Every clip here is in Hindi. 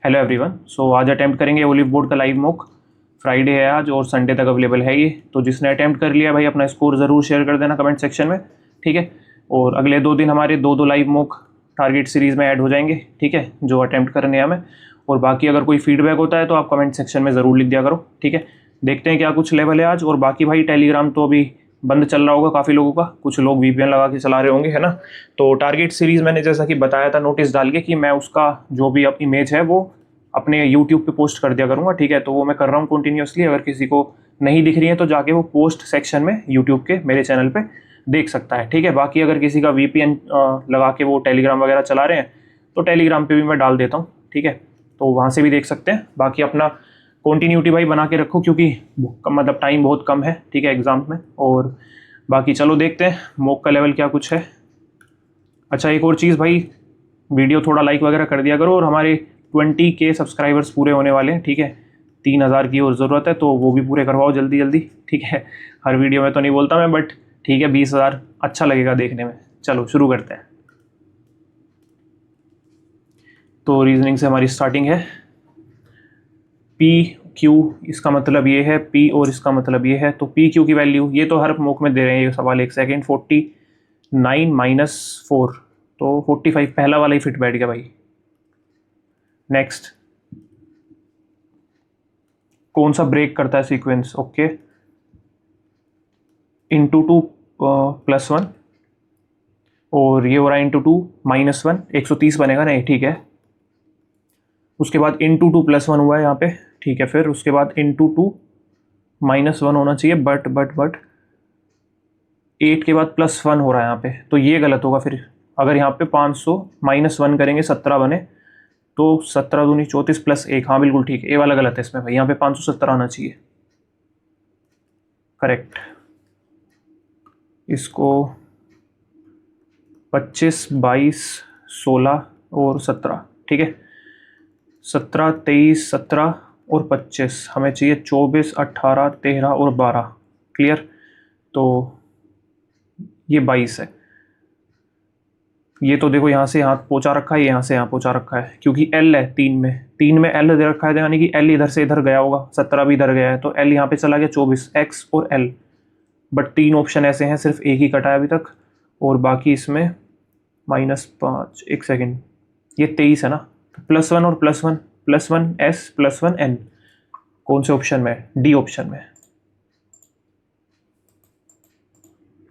Hello everyone. सो आज अटैम्प्ट करेंगे ओलिव बोर्ड का लाइव मॉक। फ्राइडे है आज और संडे तक अवेलेबल है ये। तो जिसने अटैम्प्ट कर लिया भाई अपना स्कोर ज़रूर शेयर कर देना कमेंट सेक्शन में, ठीक है। और अगले 2 दिन हमारे दो लाइव मॉक टारगेट सीरीज़ में ऐड हो जाएंगे, ठीक है, जो अटैम्प्ट करने हैं हमें। और बाकी अगर कोई फीडबैक होता है तो आप कमेंट सेक्शन में ज़रूर लिख दिया करो, ठीक है। देखते हैं क्या कुछ लेवल है आज। और बाकी भाई टेलीग्राम तो अभी बंद चल रहा होगा काफ़ी लोगों का, कुछ लोग वीपीएन लगा के चला रहे होंगे, है ना। तो टारगेट सीरीज़ मैंने जैसा कि बताया था नोटिस डाल के कि मैं उसका जो भी अब इमेज है वो अपने यूट्यूब पे पोस्ट कर दिया करूँगा, ठीक है। तो वो मैं कर रहा हूँ कंटिन्यूसली। अगर किसी को नहीं दिख रही है तो जाके वो पोस्ट सेक्शन में यूट्यूब के मेरे चैनल पे देख सकता है, ठीक है। बाकी अगर किसी का वीपीएन लगा के वो टेलीग्राम वगैरह चला रहे हैं तो टेलीग्राम पे भी मैं डाल देता हूँ, ठीक है। तो वहाँ से भी देख सकते हैं। बाकी अपना कॉन्टीन्यूटी भाई बना के रखो क्योंकि मतलब टाइम बहुत कम है, ठीक है, एग्ज़ाम में। और बाकी चलो देखते हैं मॉक का लेवल क्या कुछ है। अच्छा, एक और चीज़ भाई, वीडियो थोड़ा लाइक वगैरह कर दिया करो। और हमारे 20K सब्सक्राइबर्स पूरे होने वाले हैं, ठीक है। 3000 की और ज़रूरत है तो वो भी पूरे करवाओ जल्दी जल्दी, ठीक है। हर वीडियो में तो नहीं बोलता मैं, बट ठीक है, 20,000 अच्छा लगेगा देखने में। चलो शुरू करते हैं। तो रीजनिंग से हमारी स्टार्टिंग है। पी क्यू, इसका मतलब ये है पी और इसका मतलब ये है। तो पी क्यू की वैल्यू ये तो हर मॉक में दे रहे हैं ये सवाल। एक सेकेंड, 49 - 4 तो 45, पहला वाला ही फिट बैठ गया भाई। नेक्स्ट, कौन सा ब्रेक करता है सीक्वेंस? ओके, इंटू 2 +1 और ये हो रहा है इंटू 2 -1, 130 बनेगा नहीं, ठीक है। उसके बाद इंटू 2 +1 हुआ है यहाँ पे, ठीक है। फिर उसके बाद इंटू 2 -1 होना चाहिए, बट 8 के बाद +1 हो रहा है यहाँ पे, तो ये गलत होगा। फिर अगर यहाँ पे 500 -1 करेंगे 17 बने तो 17 दूनी 34 +1, हाँ बिल्कुल ठीक है। ये वाला गलत है इसमें भाई, यहाँ पे 570 आना चाहिए, करेक्ट। इसको 25, 22, 16 और 17, ठीक है। 17, 23, 17 और 25 हमें चाहिए। 24, 18, 13 और 12, क्लियर। तो ये 22 है। ये तो देखो यहाँ से यहाँ पहुँचा रखा है, यहाँ से यहाँ पहुँचा रखा है, क्योंकि एल है 3 में एल दे रखा है, यानी कि एल इधर से इधर गया होगा, 17 भी इधर गया है तो एल यहाँ पे चला गया 24, एक्स और एल। बट 3 ऑप्शन ऐसे हैं, सिर्फ एक ही कटा है अभी तक। और बाकी इसमें -5, एक सेकेंड, ये 23 है ना। +1 और +1 एस +1 एन, कौन से ऑप्शन में? डी ऑप्शन में,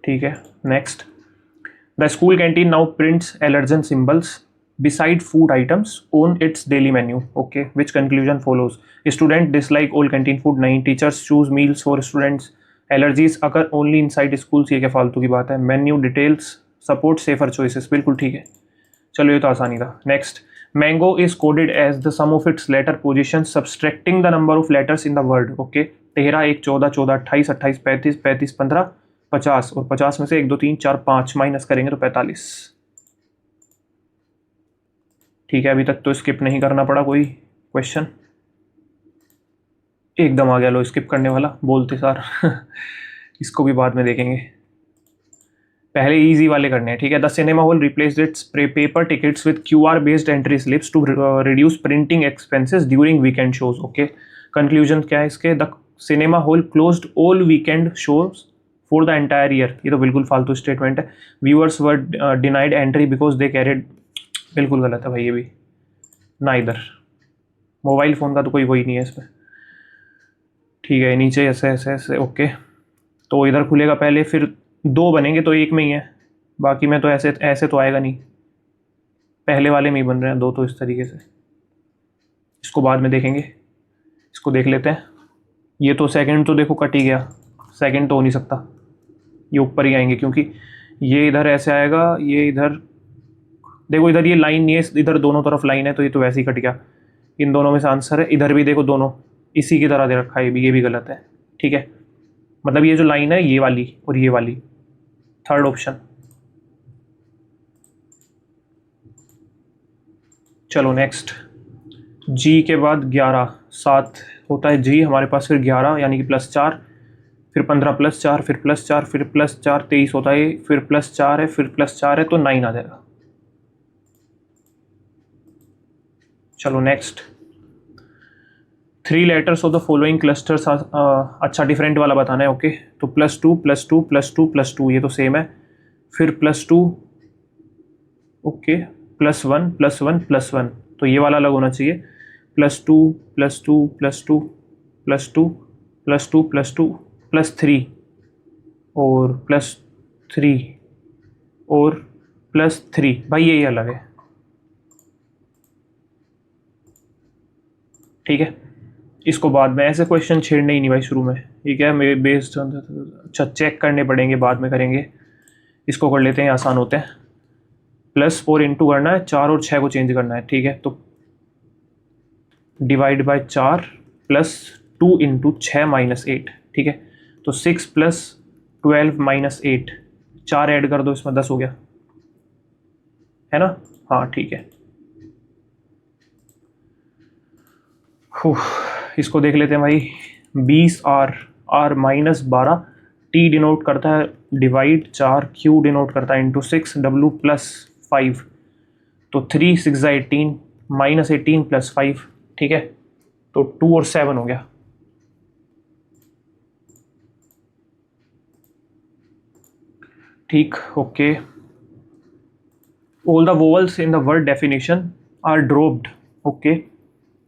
ठीक है। Next, the school canteen now prints allergen symbols beside food items on its daily menu. Okay, which conclusion follows? Student dislike all canteen food. नहीं, teachers choose meals for students. Allergies occur only inside schools. ये क्या फालतू की बात है? Menu details support safer choices. बिल्कुल ठीक है। चलो ये तो आसानी था। Next, mango is coded as the sum of its letter positions subtracting the number of letters in the word. Okay, 13, 1, 14, 14, 28, 28, 35, 35, 15, 50 और 50 में से 1, 2, 3, 4, 5 माइनस करेंगे तो 45, ठीक है। अभी तक तो स्किप नहीं करना पड़ा कोई क्वेश्चन, एकदम आ गया लो स्किप करने वाला बोलते सार। इसको भी बाद में देखेंगे, पहले इजी वाले करने हैं, ठीक है। The cinema hall replaced its paper tickets with QR based entry slips to reduce printing expenses during weekend shows. Okay, conclusion क्या है इसके? The cinema hall closed all weekend shows for the entire year. ये तो बिल्कुल फालतू स्टेटमेंट है। Viewers were denied entry because they carried, बिल्कुल गलत है भाई ये भी ना। इधर मोबाइल फ़ोन का तो कोई वही नहीं है इसमें, ठीक है। नीचे ऐसे ऐसे ऐसे, ओके। तो इधर खुलेगा पहले, फिर 2 बनेंगे तो एक में ही है, बाकी में तो ऐसे ऐसे तो आएगा नहीं, पहले वाले में ही बन रहे हैं 2 तो इस तरीके से। इसको बाद में देखेंगे, इसको देख लेते हैं। ये तो सेकंड तो देखो कट ही गया, सेकंड तो हो नहीं सकता, ये ऊपर ही आएंगे क्योंकि ये इधर ऐसे आएगा, ये इधर देखो, इधर ये लाइन नहीं है, इधर दोनों तरफ लाइन है तो ये तो वैसे ही कट गया। इन दोनों में से आंसर है, इधर भी देखो दोनों इसी की तरह दे रखा है, ये भी गलत है, ठीक है। मतलब ये जो लाइन है ये वाली और ये वाली, थर्ड ऑप्शन। चलो नेक्स्ट, जी के बाद 11, 7 होता है जी हमारे पास, फिर 11 यानी कि +4, फिर 15 +4, फिर +4, फिर +4, 23 होता है, फिर +4 है, फिर +4 है तो 9 आ जाएगा। चलो next, 3 letters of the following clusters. अच्छा डिफरेंट वाला बताना है। ओके तो +2 +2 +2 +2 ये तो सेम है। फिर +2 ओके +1 +1 +1 तो ये वाला अलग होना चाहिए। +2 +2 +2 +2 +2 +2 +3 और +3 और +3 भाई यही अलग है। ठीक है इसको बाद में ऐसे क्वेश्चन छेड़ने ही नहीं भाई शुरू में। ये क्या है मेरे बेस्ड अच्छा चेक करने पड़ेंगे बाद में करेंगे। इसको कर लेते हैं आसान होते हैं। प्लस और इंटू करना है 4 और 6 को चेंज करना है। ठीक है तो डिवाइड बाय 4 +2 इंटू 6 -8। ठीक है तो 6 + 12 -8 4 ऐड कर दो इसमें 10 हो गया है ना। हाँ ठीक है इसको देख लेते हैं भाई। 20R R -12 T डिनोट करता है डिवाइड 4 Q डिनोट करता है इंटू 6 W +5 तो 3 6 18 -18 +5। ठीक है तो 2 और 7 हो गया। ठीक okay all the vowels in the word definition are dropped. Okay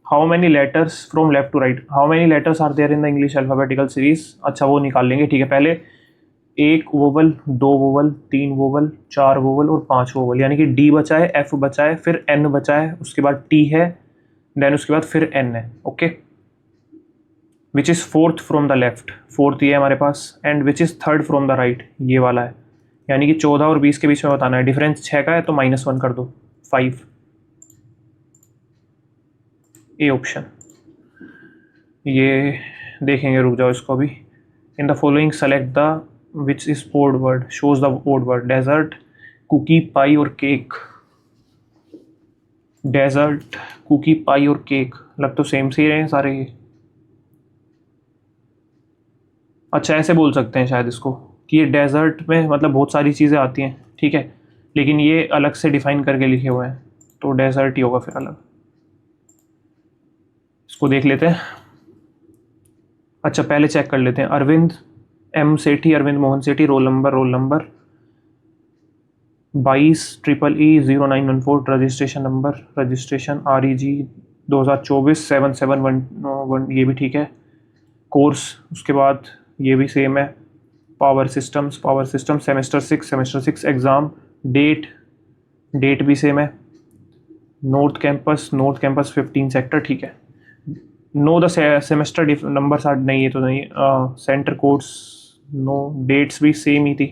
how many letters from left to right how many letters are there in the English alphabetical series. अच्छा वो निकाल लेंगे। ठीक है पहले 1 वोवल 2 वोवल 3 वोवल 4 वोवल और 5 वोवल यानी कि D बचा है F बचा है फिर N बचा है उसके बाद T है देन उसके बाद फिर N है। Okay which is 4th from the left 4th ये है हमारे पास and which is 3rd from the right ये वाला है। यानी कि 14 और 20 के बीच में बताना है। डिफरेंस 6 का है तो -1 कर दो 5 ए ऑप्शन। ये देखेंगे रुक जाओ इसको अभी। In the following select the which is odd word shows the odd word dessert cookie pie और केक। डेजर्ट कुकी पाई और केक लग तो सेम से ही रहे हैं सारे ये। अच्छा ऐसे बोल सकते हैं शायद इसको कि ये डेजर्ट में मतलब बहुत सारी चीज़ें आती हैं। ठीक है लेकिन ये अलग से डिफाइन करके लिखे हुए हैं तो डेजर्ट ही होगा फिर अलग। इसको देख लेते हैं। अच्छा पहले चेक कर लेते हैं। Arvind M Sethi Arvind Mohan Sethi roll number 22EE0914 registration REG 2024 7711 ये भी ठीक है। कोर्स उसके बाद ये भी सेम है। Power system semester 6 exam date भी सेम है। नॉर्थ कैंपस 15 सेक्टर ठीक है। नो द सेमेस्टर नंबर नहीं ये तो नहीं। सेंटर कोड्स नो डेट्स भी सेम ही थी।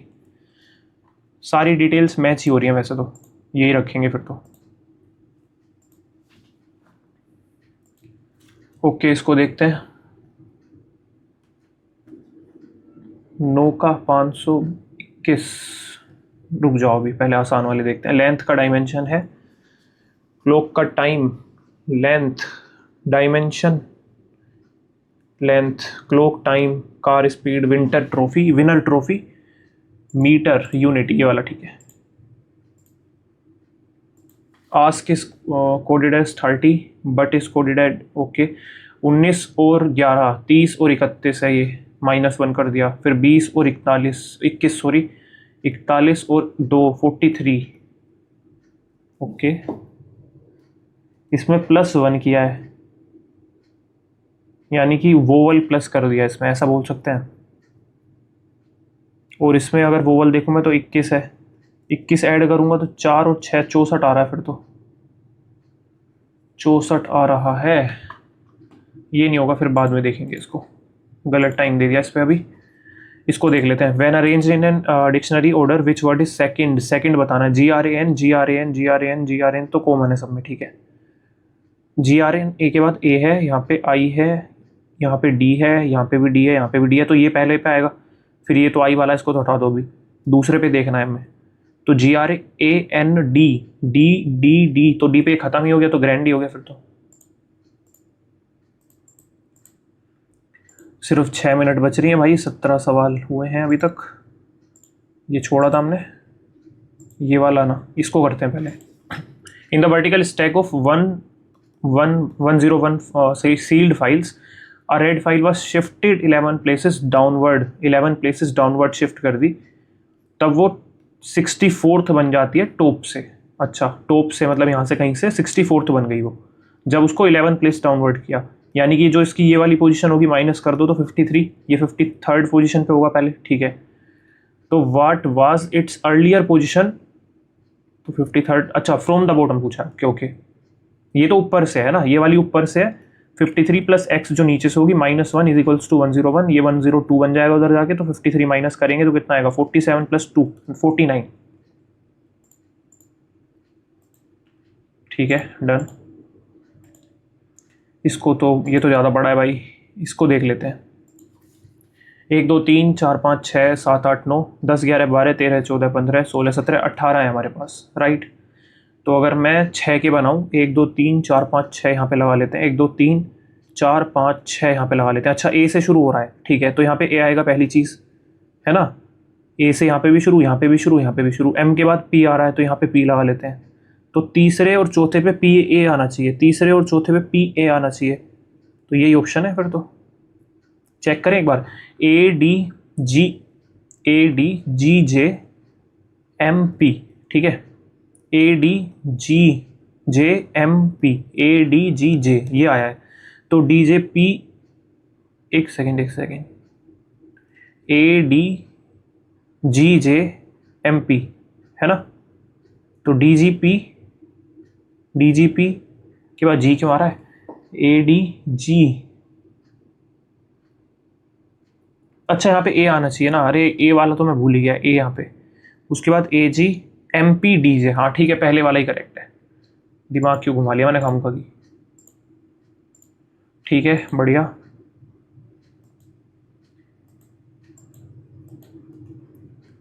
सारी डिटेल्स मैच ही हो रही हैं वैसे तो यही रखेंगे फिर तो। ओके इसको देखते हैं। नो का 521 रुक जाओ अभी पहले आसान वाले देखते हैं। लेंथ का डायमेंशन है क्लॉक का time length dimension length clock time car speed winner trophy metre unit ये वाला ठीक है। Ask is coded as 30 but is coded as okay 19 और 11 30 और 31 है ये -1 कर दिया। फिर 20 और 41 और 2 43 ओके इसमें +1 किया है यानी कि वोवल प्लस कर दिया इसमें ऐसा बोल सकते हैं। और इसमें अगर वोवल देखूँ मैं तो 21 है 21 ऐड करूँगा तो 4 और 6 64 आ रहा है। फिर तो 64 आ रहा है। ये नहीं होगा फिर बाद में देखेंगे इसको गलत टाइम दे दिया इस पर अभी। इसको देख लेते हैं। When arranged in an dictionary order which word is second बताना है। GRAN तो कॉमन है सब में ठीक है। GRN ए के बाद A है यहाँ पे I है यहाँ पे D है यहाँ पे भी D है यहाँ पे भी D है तो ये पहले पे आएगा। फिर ये तो I वाला इसको तो हटा दो अभी दूसरे पे देखना है हमें। तो GRAN D तो D पे ख़त्म ही हो गया तो ग्रैंड ही हो गया फिर तो। सिर्फ 6 मिनट बच रही हैं भाई 17 सवाल हुए हैं अभी तक। ये छोड़ा था हमने ये वाला ना इसको करते हैं पहले। In the vertical stack of 101 say sealed files, a red file was shifted 11 places downward, 11 places downward shift कर दी, तब वो 64th बन जाती है टॉप से। अच्छा, टॉप से मतलब यहाँ से कहीं से 64th बन गई वो, जब उसको 11 प्लेस डाउनवर्ड किया। यानी कि जो इसकी ये वाली पोजीशन होगी माइनस कर दो तो 53, ये 53rd पोजीशन पे होगा पहले, ठीक है। तो what was it's earlier position, तो 53rd, अच्छा फ्रॉम द बॉटम पूछा, ओके, ये तो ऊपर से है ना, ये वाली ऊपर से है। 53 प्लस एक्स जो नीचे से होगी -1 इज इक्वल्स टू 101, ये 102 बन जाएगा उधर जाके, तो 53 माइनस करेंगे तो कितना आएगा, 47 प्लस 2 49, ठीक है, डन। इसको तो ये तो ज़्यादा बड़ा है भाई, इसको देख लेते हैं। 1 2 3 4 5 6 7 8 9 10 11 12 13 14 15 16 17 18 है हमारे पास, राइट। तो अगर मैं 6 के बनाऊँ, 1 2 3 4 5 6 यहाँ पे लगा लेते हैं, 1 2 3 4 5 6 यहाँ पे लगा लेते हैं। अच्छा, ए से शुरू हो रहा है, ठीक है, तो यहाँ पे ए आएगा पहली चीज़, है ना। ए से यहाँ पे भी शुरू, यहाँ पे भी शुरू, यहाँ पे भी शुरू, एम के बाद पी आ रहा है तो यहाँ पे पी लगा लेते हैं। तो तीसरे और चौथे पे पी ए आना चाहिए, तीसरे और चौथे पे पी ए आना चाहिए, तो यही ऑप्शन है फिर। तो चेक करें एक बार, A D G J M P, ठीक है, A D G J M P, A D G J ये आया है, तो डी जे पी, एक second, A D G J M P, है ना। तो डी जी पी के बाद जी क्यों आ रहा है, ए डी जी, अच्छा यहाँ पे ए आना चाहिए ना, अरे ए वाला तो मैं भूल ही गया, ए यहाँ पे, उसके बाद A G M P D J, हाँ ठीक है, पहले वाला ही करेक्ट है, दिमाग क्यों घुमा लिया मैंने खामखा की, ठीक है, बढ़िया।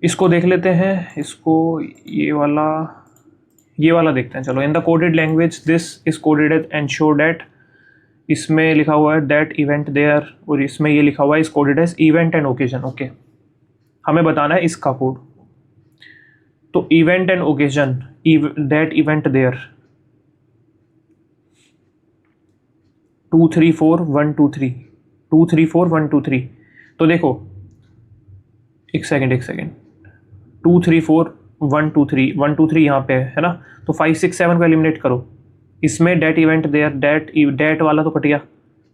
इसको देख लेते हैं, इसको ये वाला देखते हैं, चलो। In the coded language this is coded as ensure that, इसमें लिखा हुआ है दैट इवेंट देयर, और इसमें ये लिखा हुआ है इस coded as event and occasion, okay. हमें बताना है इसका कोड, तो event and occasion, that event there 2 3 4 1 2 3 2 3 4 1 2 3, तो देखो एक सेकेंड 2 3 4 1 2 3 1 2 3 यहाँ पे है ना, तो 5 6 7 को एलिमिनेट करो, इसमें डेट इवेंट देयर, डेट वाला तो कट गया,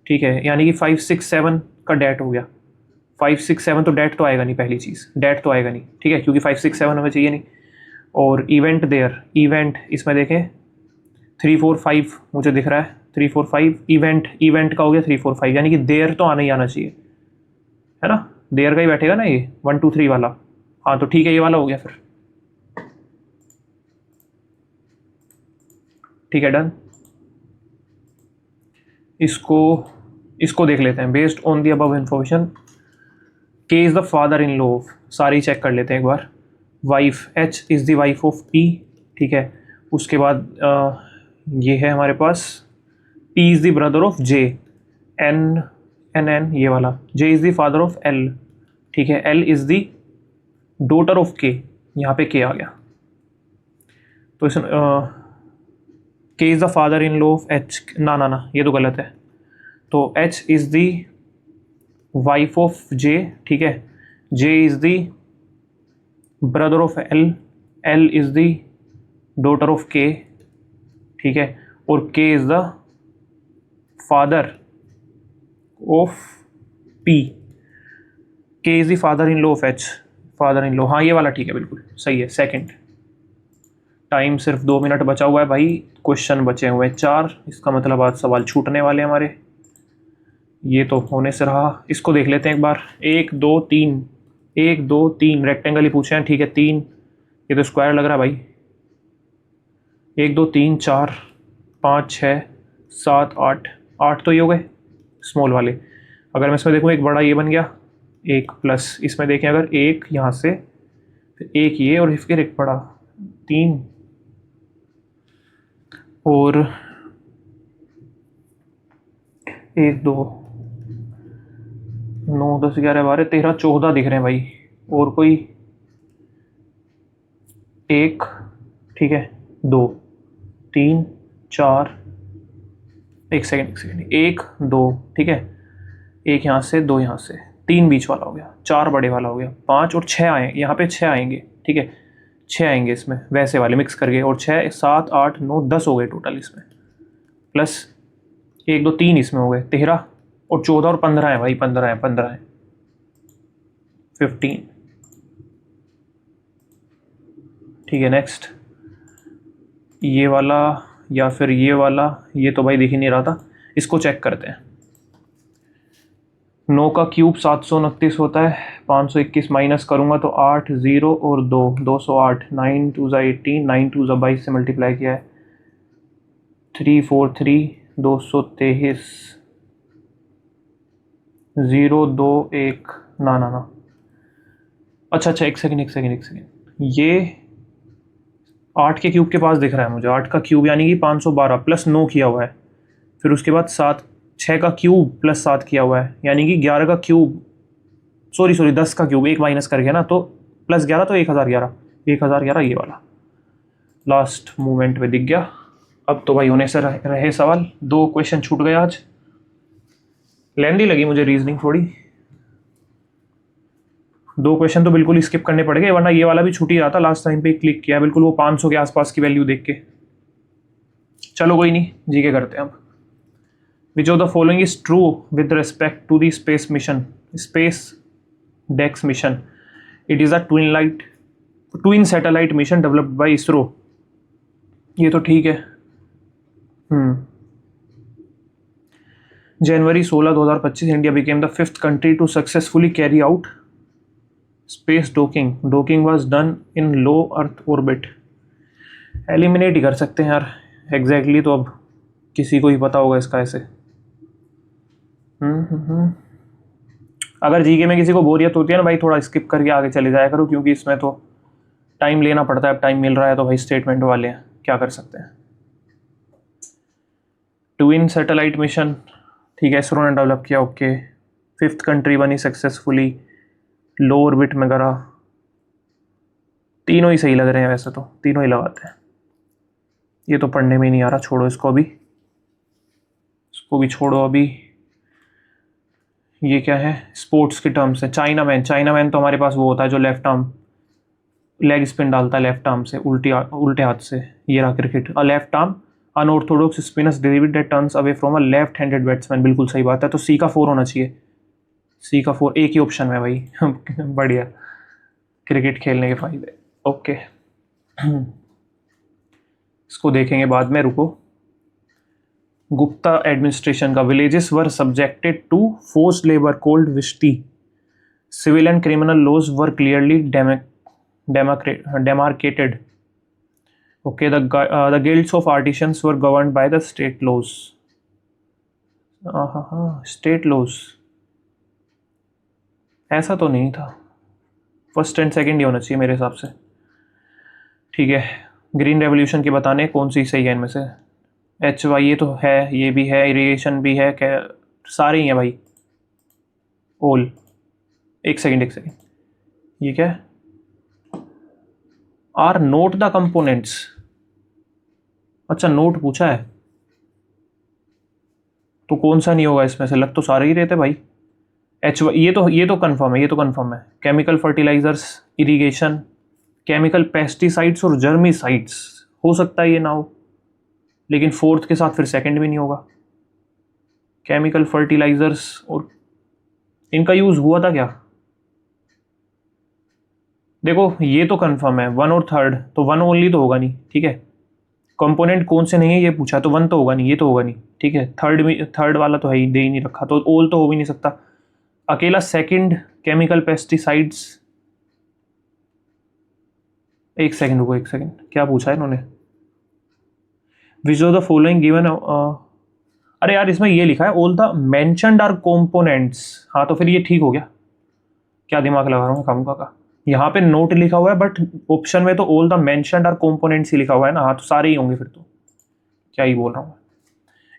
ठीक है, यानी कि 5 6 7 का डेट हो गया, 5 6 7 तो डेट तो आएगा नहीं, पहली चीज़ डेट तो आएगा नहीं, ठीक है, क्योंकि 5 6 7 हमें चाहिए नहीं। और इवेंट देयर, इवेंट इसमें देखें 3 4 5 मुझे दिख रहा है, 3 4 5 इवेंट का हो गया 3 4 5, यानी कि देयर तो आना ही आना चाहिए, है ना, देयर का ही बैठेगा ना ये 1 2 3 वाला, हाँ तो ठीक है, ये वाला हो गया फिर, ठीक है, डन। इसको देख लेते हैं, based on the above information K is the father in law of, sorry check कर लेते हैं एक बार। Wife H is the wife of P, ठीक है, उसके बाद ये है हमारे पास P is the brother of J, N ये वाला, J is the father of L, ठीक है, L is the daughter of K, यहाँ पे के आ गया, तो इस K is the father in law of H, ना ये तो गलत है, तो H is the wife of J, ठीक है, J is the brother of L, L is the daughter of K, ठीक है, और K is the father of P, K is the father in law of H, father in law, हाँ ये वाला ठीक है, बिल्कुल सही है। सेकंड, टाइम सिर्फ 2 मिनट बचा हुआ है भाई, क्वेश्चन बचे हुए हैं 4, इसका मतलब आज सवाल छूटने वाले हमारे, ये तो होने से रहा। इसको देख लेते हैं एक बार, 1 2 3 1 2 3 रेक्टेंगल ही पूछे हैं, ठीक है, 3, ये तो स्क्वायर लग रहा है भाई, 1 2 3 4 5 6 7 8 8 तो ये हो गए स्मॉल वाले। अगर मैं इसमें देखूँ एक बड़ा ये बन गया, एक प्लस इसमें देखें अगर एक यहाँ से, फिर एक ये, और फिर एक बड़ा 3, और 1 2 9 10 11 12 13 14 दिख रहे हैं भाई, और कोई एक, ठीक है, 2 3 4 एक सेकेंड, एक दो, ठीक है, एक यहाँ से, दो यहाँ से, तीन बीच वाला हो गया, चार बड़े वाला हो गया, पाँच और छः आए, यहाँ पे छः आएंगे, ठीक है, छः आएंगे इसमें वैसे वाले मिक्स करके, और छः, सात, आठ, नौ, 10 हो गए टोटल इसमें, प्लस एक दो तीन इसमें हो गए 13, और 14 और 15 है भाई, 15 है, 15 है, 15, ठीक है। नेक्स्ट ये वाला या फिर ये वाला, ये तो भाई दिख ही नहीं रहा था, इसको चेक करते हैं। 9 का क्यूब 729 होता है, 521 माइनस करूँगा तो 8, 0 और 2, 208, 9 2 ज़ा 18, 9 2 ज़ा 22 से मल्टीप्लाई किया है, 343, 223, 0 2 1, ना ना ना, अच्छा, एक सेकेंड, ये 8 के क्यूब के पास दिख रहा है मुझे, 8 का क्यूब यानी कि 512 प्लस 9 किया हुआ है, फिर उसके बाद 7, 6 का क्यूब प्लस 7 किया हुआ है, यानी कि 11 का क्यूब, सॉरी 10 का क्यूब, एक माइनस करके ना, तो प्लस 11 तो 1011, 1011 ये वाला लास्ट मूवमेंट में दिख गया। अब तो भाई होने से रहे सवाल, 2 क्वेश्चन छूट गए आज, लेंदी लगी मुझे रीजनिंग थोड़ी, 2 क्वेश्चन तो बिल्कुल स्किप करने पड़ गए, वरना ये वाला भी छूट ही रहा था, लास्ट टाइम पे क्लिक किया बिल्कुल वो 500 के आसपास की वैल्यू देख के। चलो कोई नहीं, जीके करते हैं अब। Which of the following is true with respect to the space mission, SpaDeX mission, it is a twin satellite mission developed by ISRO, ये तो ठीक है। January 16, 2025 India became the 5th country to successfully carry out space docking was done in low earth orbit. Eliminate ही कर सकते हैं यार एग्जैक्टली, तो अब किसी को ही पता होगा इसका ऐसे। अगर जीके में किसी को बोरियत होती है ना भाई, थोड़ा स्किप करके आगे चले जाया करो, क्योंकि इसमें तो टाइम लेना पड़ता है, अब टाइम मिल रहा है तो भाई स्टेटमेंट वाले हैं, क्या कर सकते हैं। ट्विन सैटेलाइट मिशन, ठीक है, इसरो ने डेवलप किया, ओके। 5th कंट्री बनी सक्सेसफुली, लो ऑर्बिट में करा, तीनों ही सही लग रहे हैं वैसे तो, तीनों ही लगाते हैं। ये तो पढ़ने में ही नहीं आ रहा, छोड़ो इसको अभी, इसको भी छोड़ो अभी। ये क्या है, स्पोर्ट्स की टर्म्स है। चाइना मैन तो हमारे पास वो होता है जो लेफ्ट आर्म लेग स्पिन डालता है लेफ्ट आर्म से, उल्टे हाथ से, ये रहा cricket. A left arm unorthodox spinners David that turns away from a left handed batsman, बिल्कुल सही बात है, तो सी का 4 होना चाहिए, सी का 4, एक ही ऑप्शन है भाई बढ़िया, क्रिकेट खेलने के फायदे, ओके। इसको देखेंगे बाद में, रुको। गुप्ता एडमिनिस्ट्रेशन का, villages were subjected to forced labour called vishti, civil and criminal laws were clearly demarcated, okay, the guilds of artisans were governed by the state laws, state laws, ऐसा तो नहीं था, फर्स्ट एंड सेकंड ही होना चाहिए मेरे हिसाब से, ठीक है। ग्रीन रेवोल्यूशन के बताने कौन सी सही है इनमें से, HY ये तो है, ये भी है, इरिगेशन भी है, क्या सारे ही हैं भाई, ओल। एक सेकेंड, ये क्या है, आर नोट द कंपोनेंट्स, अच्छा नोट पूछा है, तो कौन सा नहीं होगा इसमें से, लग तो सारे ही रहते भाई। HY ये तो कंफर्म है, ये तो कंफर्म है। Chemical fertilisers, irrigation, chemical pesticides और जर्मिसाइड्स, हो सकता है ये ना हो, लेकिन 4th के साथ फिर 2nd भी नहीं होगा। केमिकल फर्टिलाइजर्स, और इनका यूज़ हुआ था क्या, देखो ये तो कंफर्म है, 1 और 3rd, तो 1 ओनली तो होगा नहीं, ठीक है। कंपोनेंट कौन से नहीं है ये पूछा, तो 1 तो होगा नहीं, ये तो होगा नहीं, ठीक है। 3rd वाला तो है ही, दे ही नहीं रखा, तो ओल तो हो भी नहीं सकता। अकेला 2nd केमिकल पेस्टिसाइड्स, एक सेकेंड रुको, एक सेकेंड, क्या पूछा है इन्होंने, which of the following given, अरे यार इसमें ये लिखा है all the mentioned are components, हाँ तो फिर ये ठीक हो गया, क्या दिमाग लगा रहा हूँ कामुका का, यहाँ पे नोट लिखा हुआ है बट ऑप्शन में तो all the mentioned are components ही लिखा हुआ है ना, हाँ तो सारे ही होंगे फिर तो, क्या ही बोल रहा हूँ।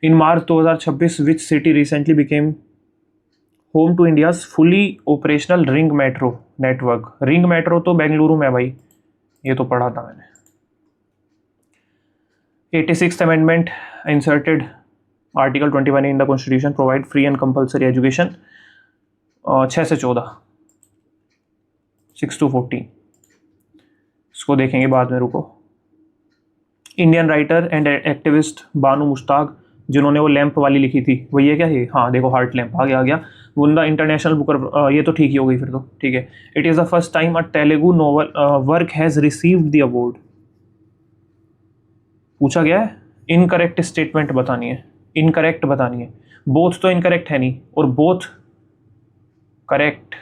In March 2026 which city recently became home to India's fully operational ring metro network, ring metro तो बेंगलुरु में है भाई, ये तो पढ़ा था मैंने। 86th amendment inserted article 21 in the constitution provide free and compulsory education. 6 से 14, 6 to 14, इसको देखेंगे बाद में, रुको। इंडियन राइटर एंड एक्टिविस्ट बानू मुश्ताक, जिन्होंने वो लैंप वाली लिखी थी, वही है क्या ये? हाँ देखो, हार्ट लैंप आ गया बुंदा इंटरनेशनल बुकर, ये तो ठीक ही हो गई फिर तो, ठीक है। It is the first time a Telugu novel work has received the award. पूछा गया है, इनकरेक्ट स्टेटमेंट बतानी है, इनकरेक्ट बतानी है। बोथ तो इनकरेक्ट है नहीं, और both correct.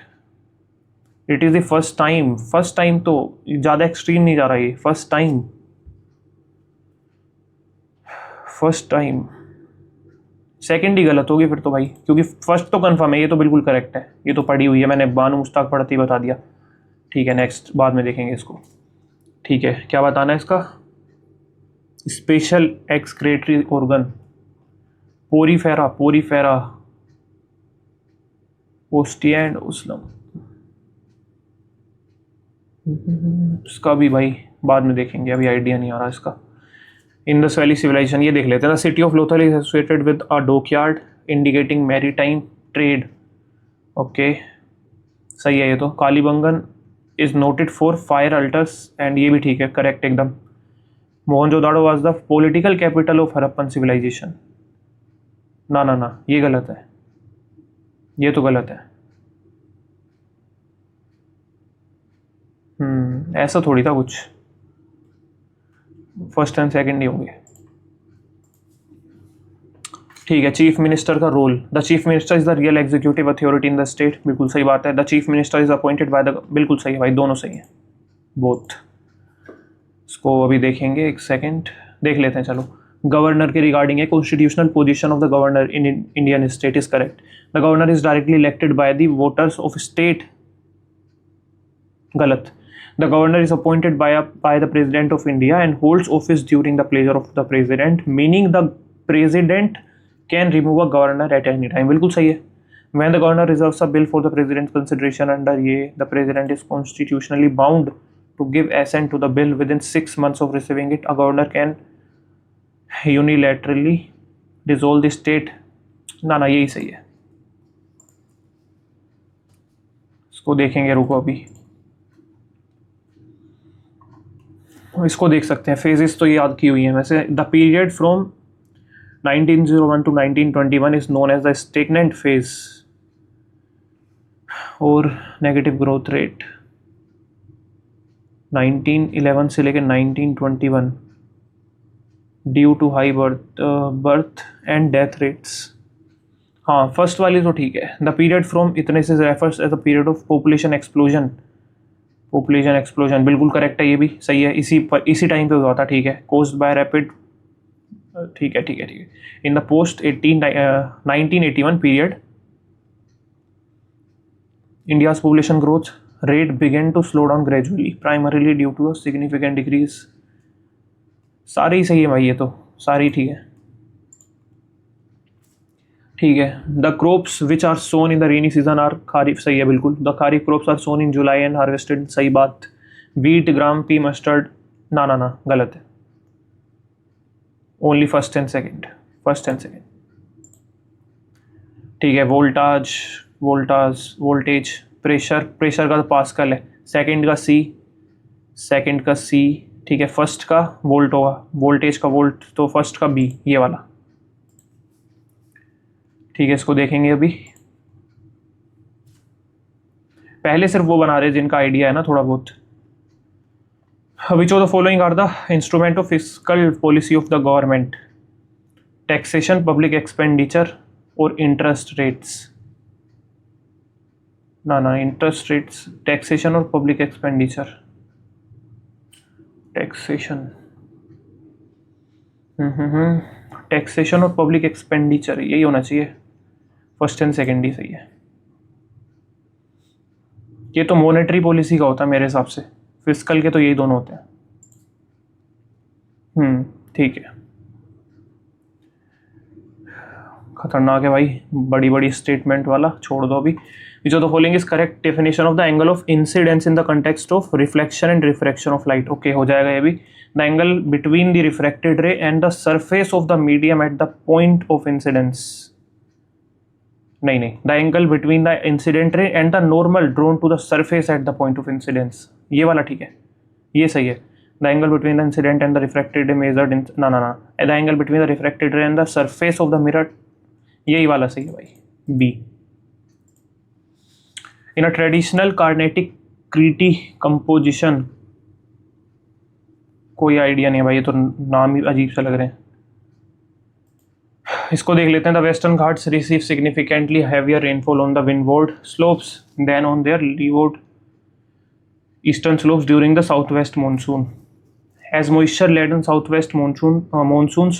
It is the first time, first time तो ज़्यादा एक्सट्रीम नहीं जा रहा ये, first time, first time. Second ही गलत होगी फिर तो भाई, क्योंकि फर्स्ट तो कंफर्म है, ये तो बिल्कुल करेक्ट है, ये तो पढ़ी हुई है मैंने, बानू मुश्ताक पढ़ती बता दिया। ठीक है, नेक्स्ट बाद में देखेंगे इसको। ठीक है, क्या बताना है इसका? Special excretory organ, Porifera, Porifera ostia and osculum, इसका भी भाई बाद में देखेंगे, अभी आइडिया नहीं आ रहा इसका। इंडस वैली सिविलाइजेशन, ये देख लेते हैं। The city of Lothal is associated with a dockyard indicating maritime trade. Okay, सही है ये तो। Kalibangan is noted for fire altars, and ये भी ठीक है, करेक्ट एकदम। Mohenjodaro was the political capital of Harappan civilisation. ना ना ना, ये गलत है, ये तो गलत है। ऐसा थोड़ी था कुछ, फर्स्ट एंड सेकंड ही होंगे। ठीक है, चीफ मिनिस्टर का रोल। The chief minister is the real executive authority in the state, बिल्कुल सही बात है। The chief minister is appointed by the, बिल्कुल सही है भाई, दोनों सही है, बोथ। इसको अभी देखेंगे, एक सेकंड देख लेते हैं, चलो। गवर्नर के रिगार्डिंग है, constitutional position of the governor in Indian state is correct. The governor is directly elected by the voters of state, गलत। The governor is appointed by the President of India and holds office during the pleasure of the President, meaning the President can remove a governor at any time, बिल्कुल सही है। When the governor reserves a bill for the President's consideration under ये, the President is constitutionally bound to give assent to the bill within 6 months of receiving it. A governor can unilaterally dissolve the state। ना ना, यही सही है, इसको देखेंगे, रुको अभी। इसको देख सकते हैं, फेजेस तो याद की हुई हैं वैसे। The period from 1901 to 1921 is known as the stagnant phase और नेगेटिव ग्रोथ रेट। 1911 से लेकर 1921 due to high birth and death rates. हाँ, फर्स्ट वाली तो ठीक है। द पीरियड फ्रॉम इतने से refers as the period of population explosion, population explosion बिल्कुल करेक्ट है, ये भी सही है, इसी टाइम पे हुआ था। ठीक है, कोज्ड बाय रैपिड, ठीक है ठीक है ठीक है। In the post 1981 period India's population growth rate began to slow down gradually primarily due to a significant decrease. सारे ही सही है भाई, ये तो सारे ही ठीक है। ठीक है, the crops which are sown in the rainy season are, kharif, सही है बिल्कुल। The kharif crops are sown in July and harvested, सही बात। वीट, ग्राम, पी, मस्टर्ड, ना ना ना, गलत है। Only first and second, first and second. ठीक है, वोल्टाज, वोल्टेज, प्रेशर, प्रेशर का तो पास्कल है। सेकंड का सी, सेकंड का सी, ठीक है। फर्स्ट का वोल्ट होगा, वोल्टेज का वोल्ट, तो फर्स्ट का बी, ये वाला। ठीक है, इसको देखेंगे अभी। पहले सिर्फ वो बना रहे जिनका आइडिया है ना थोड़ा बहुत। Which of the following are the instrument of fiscal policy of the government? Taxation, public expenditure और इंटरेस्ट रेट्स। ना ना, इंटरेस्ट रेट्स, टैक्सेशन और पब्लिक एक्सपेंडिचर। टैक्सेशन, टैक्सेशन और पब्लिक एक्सपेंडिचर, यही होना चाहिए। फर्स्ट एंड सेकेंड ही सही है। ये तो मॉनेटरी पॉलिसी का होता है मेरे हिसाब से, फिस्कल के तो यही दोनों होते हैं। ठीक है। खतरनाक है भाई, बड़ी बड़ी स्टेटमेंट वाला, छोड़ दो अभी। Which of the following is correct definition of the angle of incidence in the context of reflection and refraction of light. Okay, हो जाएगा ये भी। The angle between the refracted ray and the surface of the medium at the point of incidence. नहीं, the angle between the incident ray and the normal drawn to the surface at the point of incidence, ये वाला ठीक है, ये सही है। The angle between the incident and the refracted ray measured in ना the angle between the refracted ray and the surface of the mirror, यही वाला सही है भाई, B. In a traditional Carnatic kriti composition, कोई आइडिया नहीं है भाई, ये तो नाम ही अजीब से लग रहे हैं। इसको देख लेते हैं। The Western Ghats receive significantly heavier rainfall on the windward slopes than on their leeward eastern slopes during the south west monsoon. As moisture laden southwest monsoons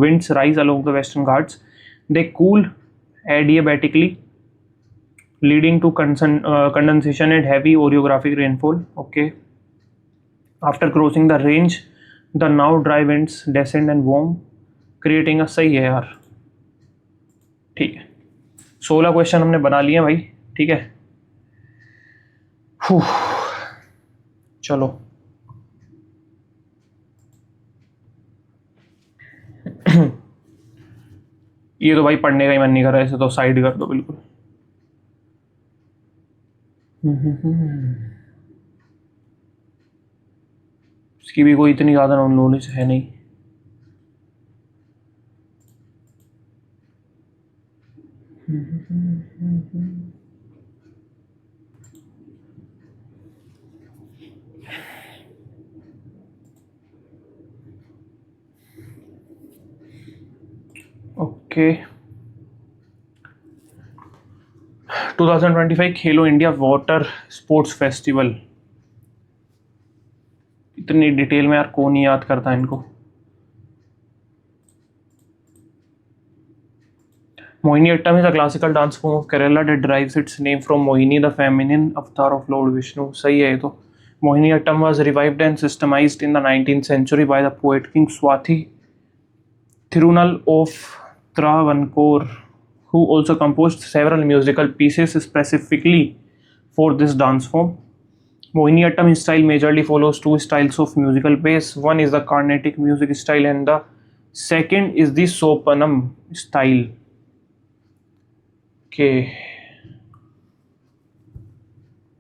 winds rise along the western Ghats, they cool adiabatically, leading to condensation and heavy orographic rainfall. Okay. After crossing the range, the now dry winds descend and warm, creating a सही है यार, ठीक है। 16 क्वेश्चन हमने बना लिए भाई, ठीक है। चलो ये तो भाई पढ़ने का ही मन नहीं कर रहा है, इसे तो साइड कर दो बिल्कुल। इसकी भी कोई इतनी ज़्यादा नॉलेज है नहीं। ओके, 2025 खेलो इंडिया वाटर स्पोर्ट्स फेस्टिवल, इतनी डिटेल में यार कौन ही याद करता है इनको। Mohiniyattam is a classical dance form of Kerala that derives its name from Mohini, the feminine avatar of Lord Vishnu. सही है ये तो। Mohiniyattam was revived and systemized in the 19th century by the poet King Swathi Thirunal of Travancore, who also composed several musical pieces specifically for this dance form. Mohiniyattam style majorly follows two styles of musical bass. One is the Carnatic music style and the second is the Sopanam style. Okay.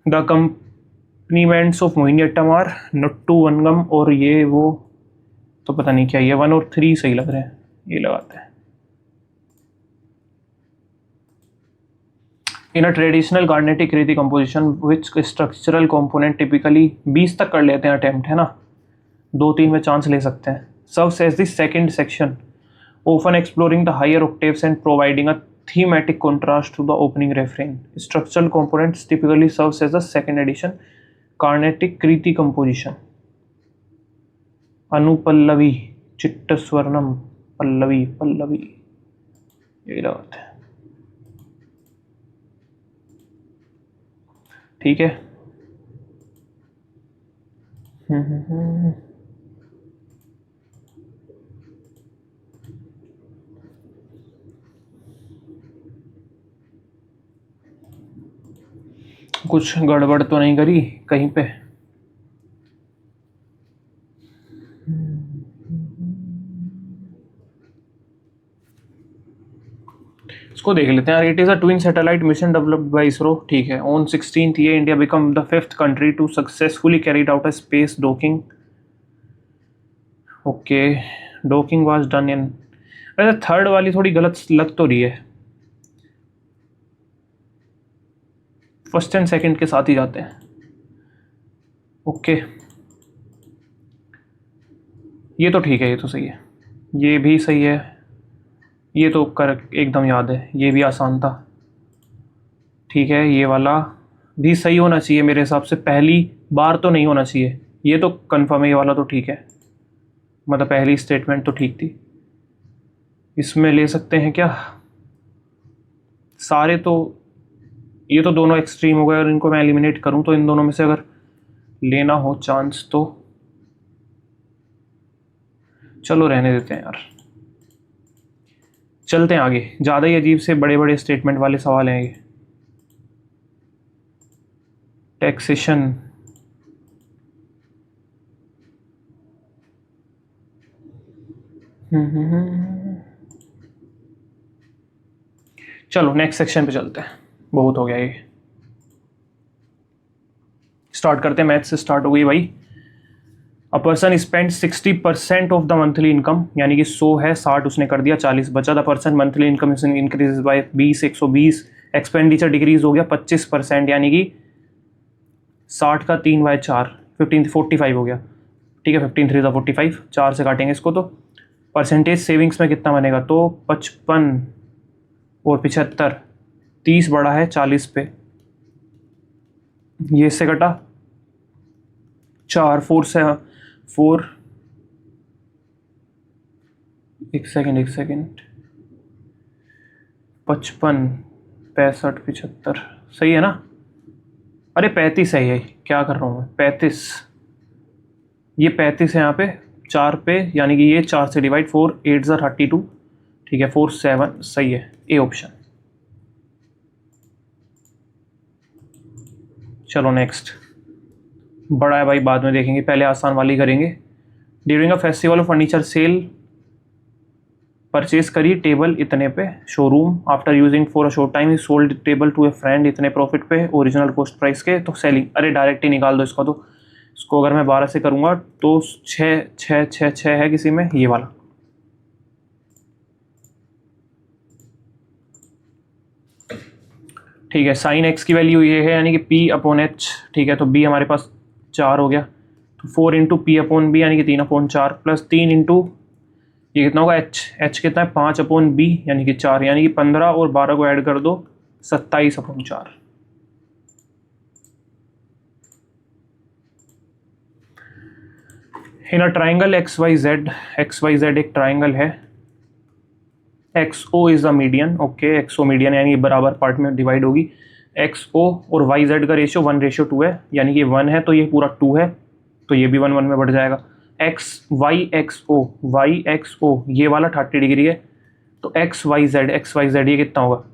The accompaniments of Mohiniyattam are Nattu Vangam, और ये वो तो पता नहीं क्या, ये 1 और 3 सही लग रहे हैं, ये लगाते हैं। In a traditional Carnatic Kriti composition, which structural component typically 20 तक कर लेते हैं अटेम्प्ट, है ना, 2-3 में चांस ले सकते हैं। Serves as the second section, often exploring the higher octaves and providing a thematic contrast to the opening refrain. Structural components typically serves as the second edition Carnatic Kriti composition. Anupallavi, Chittaswarnam, Pallavi, Pallavi, यही लगाते हैं, ठीक है। कुछ गड़बड़ तो नहीं करी कहीं पे? इसको देख लेते हैं। It is a twin satellite mission developed by ISRO, ठीक है। ऑन 16th ये India become the 5th country to successfully carried out a space docking. Okay, docking was done in, वैसे थर्ड वाली थोड़ी गलत लग तो रही है, फर्स्ट एंड सेकंड के साथ ही जाते हैं। ओके, ये तो ठीक है, ये तो सही है, ये भी सही है, ये तो करेक्ट एकदम याद है, ये भी आसान था, ठीक है। ये वाला भी सही होना चाहिए मेरे हिसाब से, पहली बार तो नहीं होना चाहिए, ये तो कन्फर्म है, ये वाला तो ठीक है, मतलब पहली स्टेटमेंट तो ठीक थी। इसमें ले सकते हैं क्या सारे? तो ये तो दोनों एक्सट्रीम हो गए, और इनको मैं एलिमिनेट करूं तो इन दोनों में से अगर लेना हो चांस तो चलो रहने देते हैं यार। चलते हैं आगे, ज़्यादा ही अजीब से बड़े बड़े स्टेटमेंट वाले सवाल हैं ये। टैक्सेशन, चलो नेक्स्ट सेक्शन पे चलते हैं, बहुत हो गया ये। स्टार्ट करते हैं, मैथ से स्टार्ट हो गई भाई। A person spend 60% of the monthly income, यानी कि 100 है, 60 उसने कर दिया, 40 बचा। The person monthly income increase by 20, 120। Expenditure decrease हो गया 25%, यानी कि 60 का 3/4, 15 45 हो गया। ठीक है, 15 3 45, 4 से काटेंगे इसको तो परसेंटेज सेविंग्स में कितना बनेगा, तो 55 और 75, 30 बड़ा है 40 पे, ये इससे कटा 4, 4 से 4, एक सेकेंड 55, 65, 75, सही है ना? अरे 35 है, ये क्या कर रहा हूँ मैं, 35, ये 35 है यहाँ पे 4 पे, यानी कि ये 4 से डिवाइड, 4 8 32, ठीक है, 4 7, सही है, ए ऑप्शन। चलो नेक्स्ट, बड़ा है भाई, बाद में देखेंगे, पहले आसान वाली करेंगे। During a festival furniture sale purchase करी टेबल इतने पे, showroom after using for a short time sold table to a friend इतने प्रॉफिट पे, ओरिजिनल कॉस्ट प्राइस के, तो सेलिंग, अरे डायरेक्ट ही निकाल दो इसका, तो इसको अगर मैं 12 से करूँगा तो 6 6 6 6 है किसी में, ये वाला। ठीक है, साइन एक्स की वैल्यू ये है, यानी कि P/H, ठीक है, तो B हमारे पास 4 हो गया, तो 4 इंटू P/B, यानी कि 3/4, प्लस 3 इंटू ये कितना होगा, H कितना है 5/B, यानी कि 4, यानी कि 15 और 12 को ऐड कर दो, 27/4। इन अ ट्राइंगल XYZ एक ट्राइंगल है, XO is the median, okay, XO median, यानी कि बराबर पार्ट में डिवाइड होगी। XO और YZ का रेशियो 1:2 है, यानी कि 1 है तो ये पूरा 2 है, तो ये भी 1 1 में बढ़ जाएगा। YXO ये वाला 30 डिग्री है, तो XYZ ये कितना होगा,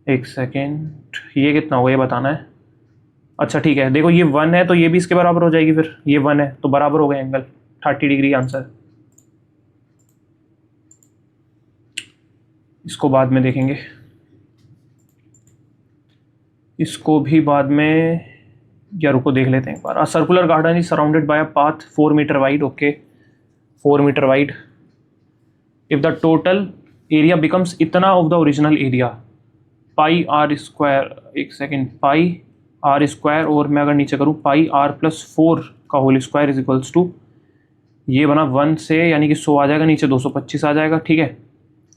एक सेकेंड, ये कितना होगा ये बताना है। अच्छा ठीक है, देखो ये 1 है तो ये भी इसके बराबर हो जाएगी, फिर ये 1 है तो बराबर हो गया एंगल, 30 डिग्री आंसर। इसको बाद में देखेंगे, इसको भी बाद में, या रुको देख लेते हैं एक बार। Circular garden is surrounded by a path 4 metre wide, okay, 4 metre wide. If the total area becomes इतना of the original area, πr², एक सेकेंड, πr², और मैं अगर नीचे करूँ πr+4 का whole square is equals to, ये बना 1 से, यानी कि 100 आ जाएगा, नीचे 225 आ जाएगा, ठीक है,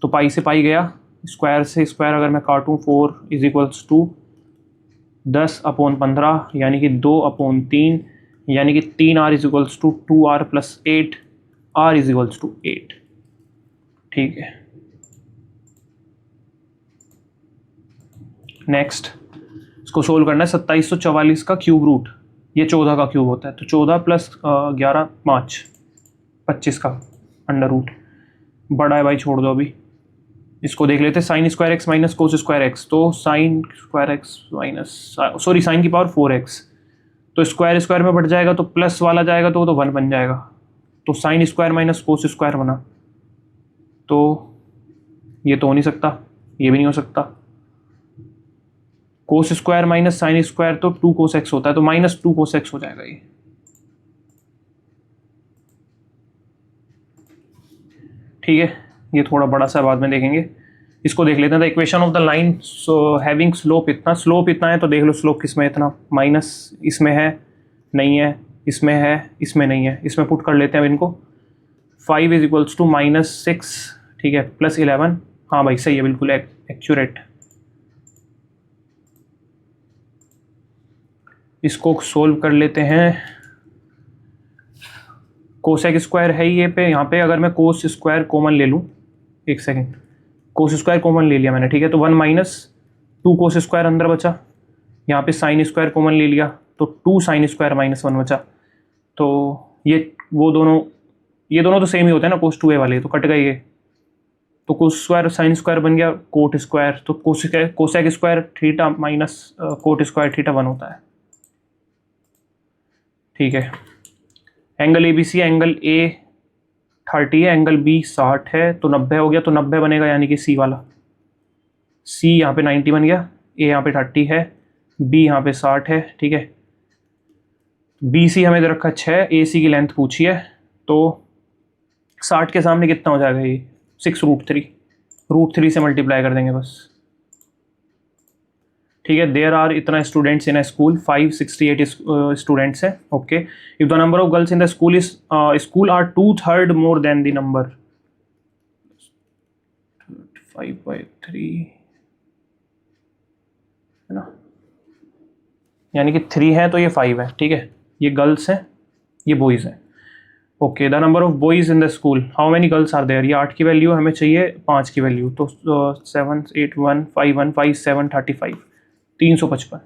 तो पाई से पाई गया, स्क्वायर से स्क्वायर अगर मैं काटूँ, 4 इज इक्वल्स टू 10/15, यानी कि 2/3, यानी कि 3r is equals to 2r+8, r is equals to 8, ठीक है। नेक्स्ट, इसको सोल्व करना है। 2744 का क्यूब रूट, ये 14 का क्यूब होता है, तो 14 + 11 5, 25 का अंडर रूट, बड़ा है भाई, छोड़ दो अभी। इसको देख लेते हैं, sin² x - cos²x, तो sin² x minus, sorry sin की पावर 4x, तो स्क्वायर में बढ़ जाएगा, तो प्लस वाला जाएगा तो वो तो 1 बन जाएगा, तो sin² - cos² बना, तो ये तो हो नहीं सकता, ये भी नहीं हो सकता। cos² - sin² तो 2 cos x होता है, तो -2 cos x हो जाएगा ये, ठीक है। ये थोड़ा बड़ा सा बाद में देखेंगे, इसको देख लेते हैं। Equation of the line having slope इतना है, तो देख लो स्लोप किस में इतना, माइनस इसमें है, नहीं है, इसमें है, इसमें नहीं है, इसमें पुट कर लेते हैं अब इनको। 5 इज इक्वल्स टू -6, ठीक है, +11, हाँ भाई सही है, बिल्कुल एक्यूरेट। इसको सोल्व कर लेते हैं। cos² है ये पे, यहाँ पे अगर मैं cos² कॉमन ले लूँ, एक सेकेंड, cos² कॉमन ले लिया मैंने, ठीक है, तो 1 - 2 cos² अंदर बचा, यहाँ पे sin² कॉमन ले लिया, तो 2 sin² - 1 बचा, तो ये वो दोनों, ये दोनों तो सेम ही होते हैं ना, cos 2a वाले, तो कट गए ये, तो कोस स्क्वायर साइन स्क्वायर बन गया कोट स्क्वायर, तो cosec square theta minus cot square theta 1 होता है। ठीक है, angle A B C, angle A 30 है, एंगल बी 60 है, तो 90 हो गया, तो 90 बनेगा यानी कि सी वाला। सी यहाँ पे 90 बन गया, ए यहाँ पे 30 है, बी यहाँ पे 60 है। ठीक है, बी सी हमें दे रखा 6, ए सी की लेंथ पूछी है, तो 60 के सामने कितना हो जाएगा ये 6√3, √3 से मल्टीप्लाई कर देंगे बस। ठीक है, देयर आर इतना students in a school, 568 students हैं। Okay, if the number of girls in the school are 2/3 more than the number 5/3 है ना, यानी कि 3 है तो ये 5 है। ठीक है, ये गर्ल्स हैं, ये बॉयज़ हैं। Okay, the number of boys in the school, how many girls are there, ये 8 की वैल्यू, हमें चाहिए 5 की वैल्यू, तो 7 8 1 5 1 5 7 35, 355।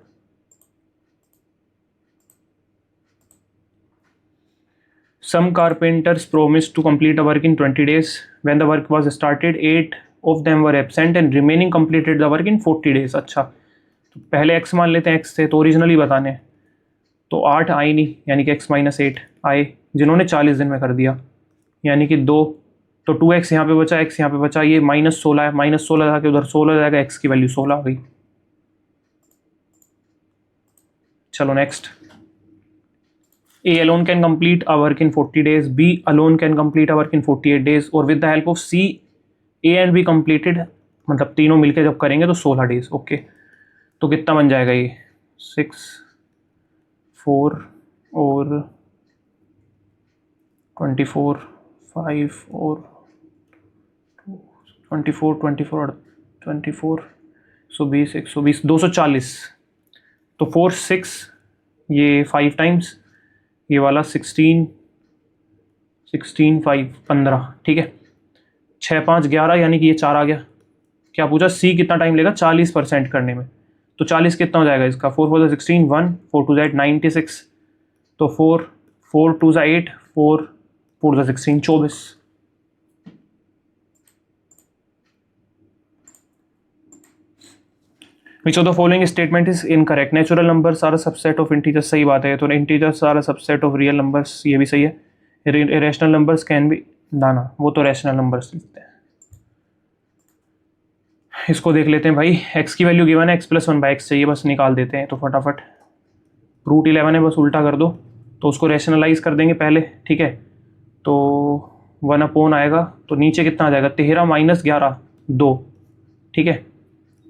Some carpenters promised to complete a work in 20 days. When the work was started, 8 of them were absent and remaining completed the work in 40 days. अच्छा, तो पहले x मान लेते हैं, x थे तो ओरिजिनली बताने हैं, तो 8 आए नहीं, यानी कि x - 8 आए, जिन्होंने 40 दिन में कर दिया, यानी कि 2, तो 2x यहाँ पे बचा, x यहाँ पे बचा, ये -16 है, -16 जाके उधर 16 जाएगा, x की वैल्यू 16 आ गई। चलो next, A alone can complete a work in 40 days, B alone can complete a work in 48 days, और with the help of C, A and B completed, मतलब तीनों मिलके जब करेंगे तो 16 डेज। ओके, तो कितना बन जाएगा ये 6 4 और 24 5 और 24 24 और 24 120 120 240, तो 4 6, ये 5 टाइम्स, ये वाला 16 16 5 15। ठीक है, 6 5 11, यानी कि ये 4 आ गया। क्या पूछा, सी कितना टाइम लेगा 40% करने में, तो 40 कितना हो जाएगा इसका, 4 4 16 1 4 2 96, तो 4 4 2 8 4 4 16 24। Which of the following statement is incorrect? Natural numbers are a subset of integers, सही बात है, तो integers are a subset of real numbers, ये भी सही है। Irrational numbers can be, ना वो तो rational numbers लिखते हैं। इसको देख लेते हैं भाई, x की वैल्यू गिवन है, x + 1/x चाहिए, बस निकाल देते हैं, तो फटाफट √11 है, बस उल्टा कर दो, तो उसको रैशनलाइज कर देंगे पहले। ठीक है, तो 1/, आएगा, तो नीचे कितना आ जाएगा 13 - 11 2। ठीक है,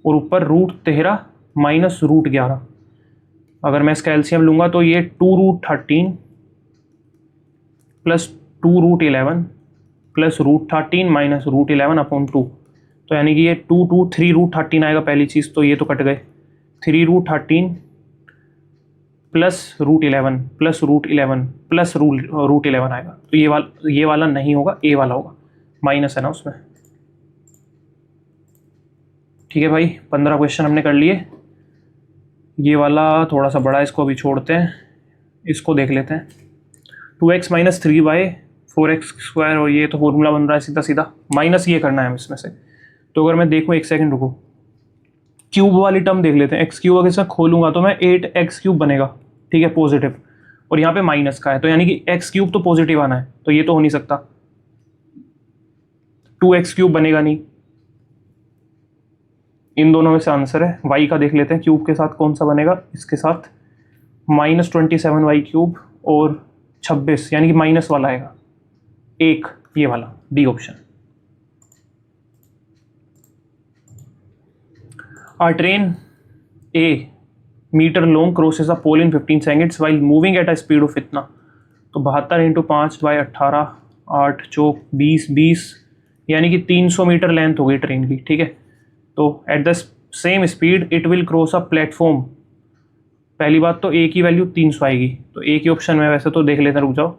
और ऊपर √13 - √11, अगर मैं इसका एलसीएम लूँगा तो ये 2√13 + 2√11 + √13 - √11/2, तो यानी कि ये 2 2 3√13 आएगा पहली चीज़, तो ये तो कट गए, 3√13 + √11 + √11 + √11 आएगा, तो ये वाला नहीं होगा, ए वाला होगा, माइनस है ना उसमें। ठीक है भाई, 15 क्वेश्चन हमने कर लिए। ये वाला थोड़ा सा बड़ा है, इसको अभी छोड़ते हैं, इसको देख लेते हैं। 2x - 3y 4x², और ये तो फॉर्मूला बन रहा है सीधा सीधा, माइनस ये करना है इसमें से। तो अगर मैं देखूँ, एक सेकंड रुको, क्यूब वाली टर्म देख लेते हैं, x³ अगर इसमें खोलूँगा तो मैं 8x³ बनेगा। ठीक है, पॉजिटिव, और यहाँ पे माइनस का है, तो यानी कि x³ तो पॉजिटिव आना है, तो ये तो हो नहीं सकता, 2x³ बनेगा नहीं, इन दोनों में से आंसर है। y का देख लेते हैं, क्यूब के साथ कौन सा बनेगा, इसके साथ -27y³ और 26, यानी कि माइनस वाला आएगा, एक ये वाला, D option. A train A metre long crosses a pole in 15 seconds while moving at a speed of इतना, तो 72 × 5 / 18 8 चौक 20 20, यानी कि 300 मीटर लेंथ हो गई ट्रेन की। ठीक है, तो at the same speed it will cross a platform, पहली बात तो ए की वैल्यू 300 आएगी, तो ए की ऑप्शन में वैसे तो देख लेते हैं, रुक जाओ,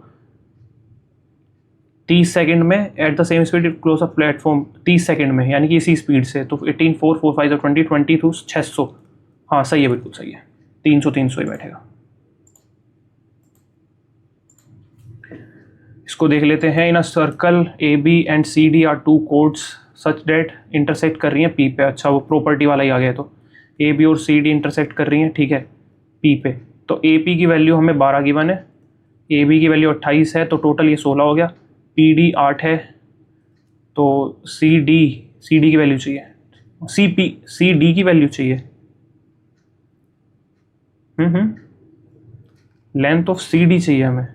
30 सेकंड में at the same speed it cross a platform, 30 second में, यानी कि इसी स्पीड से, तो 18 4 4 5 20 22 600, हाँ सही है, बिल्कुल सही है, 300 300 ही बैठेगा। इसको देख लेते हैं, in a circle AB and CD are 2 chords, such that intersect कर रही हैं पी पे। अच्छा, वो प्रॉपर्टी वाला ही आ गया। तो ए बी और सी डी इंटरसेक्ट कर रही हैं, ठीक है, पी पे। तो ए पी की वैल्यू हमें 12 गिवन है, ए बी की वैल्यू 28 है, तो टोटल ये 16 हो गया। पी डी 8 है, तो सी डी की वैल्यू चाहिए, सी डी की वैल्यू चाहिए। लेंथ ऑफ सी डी चाहिए हमें।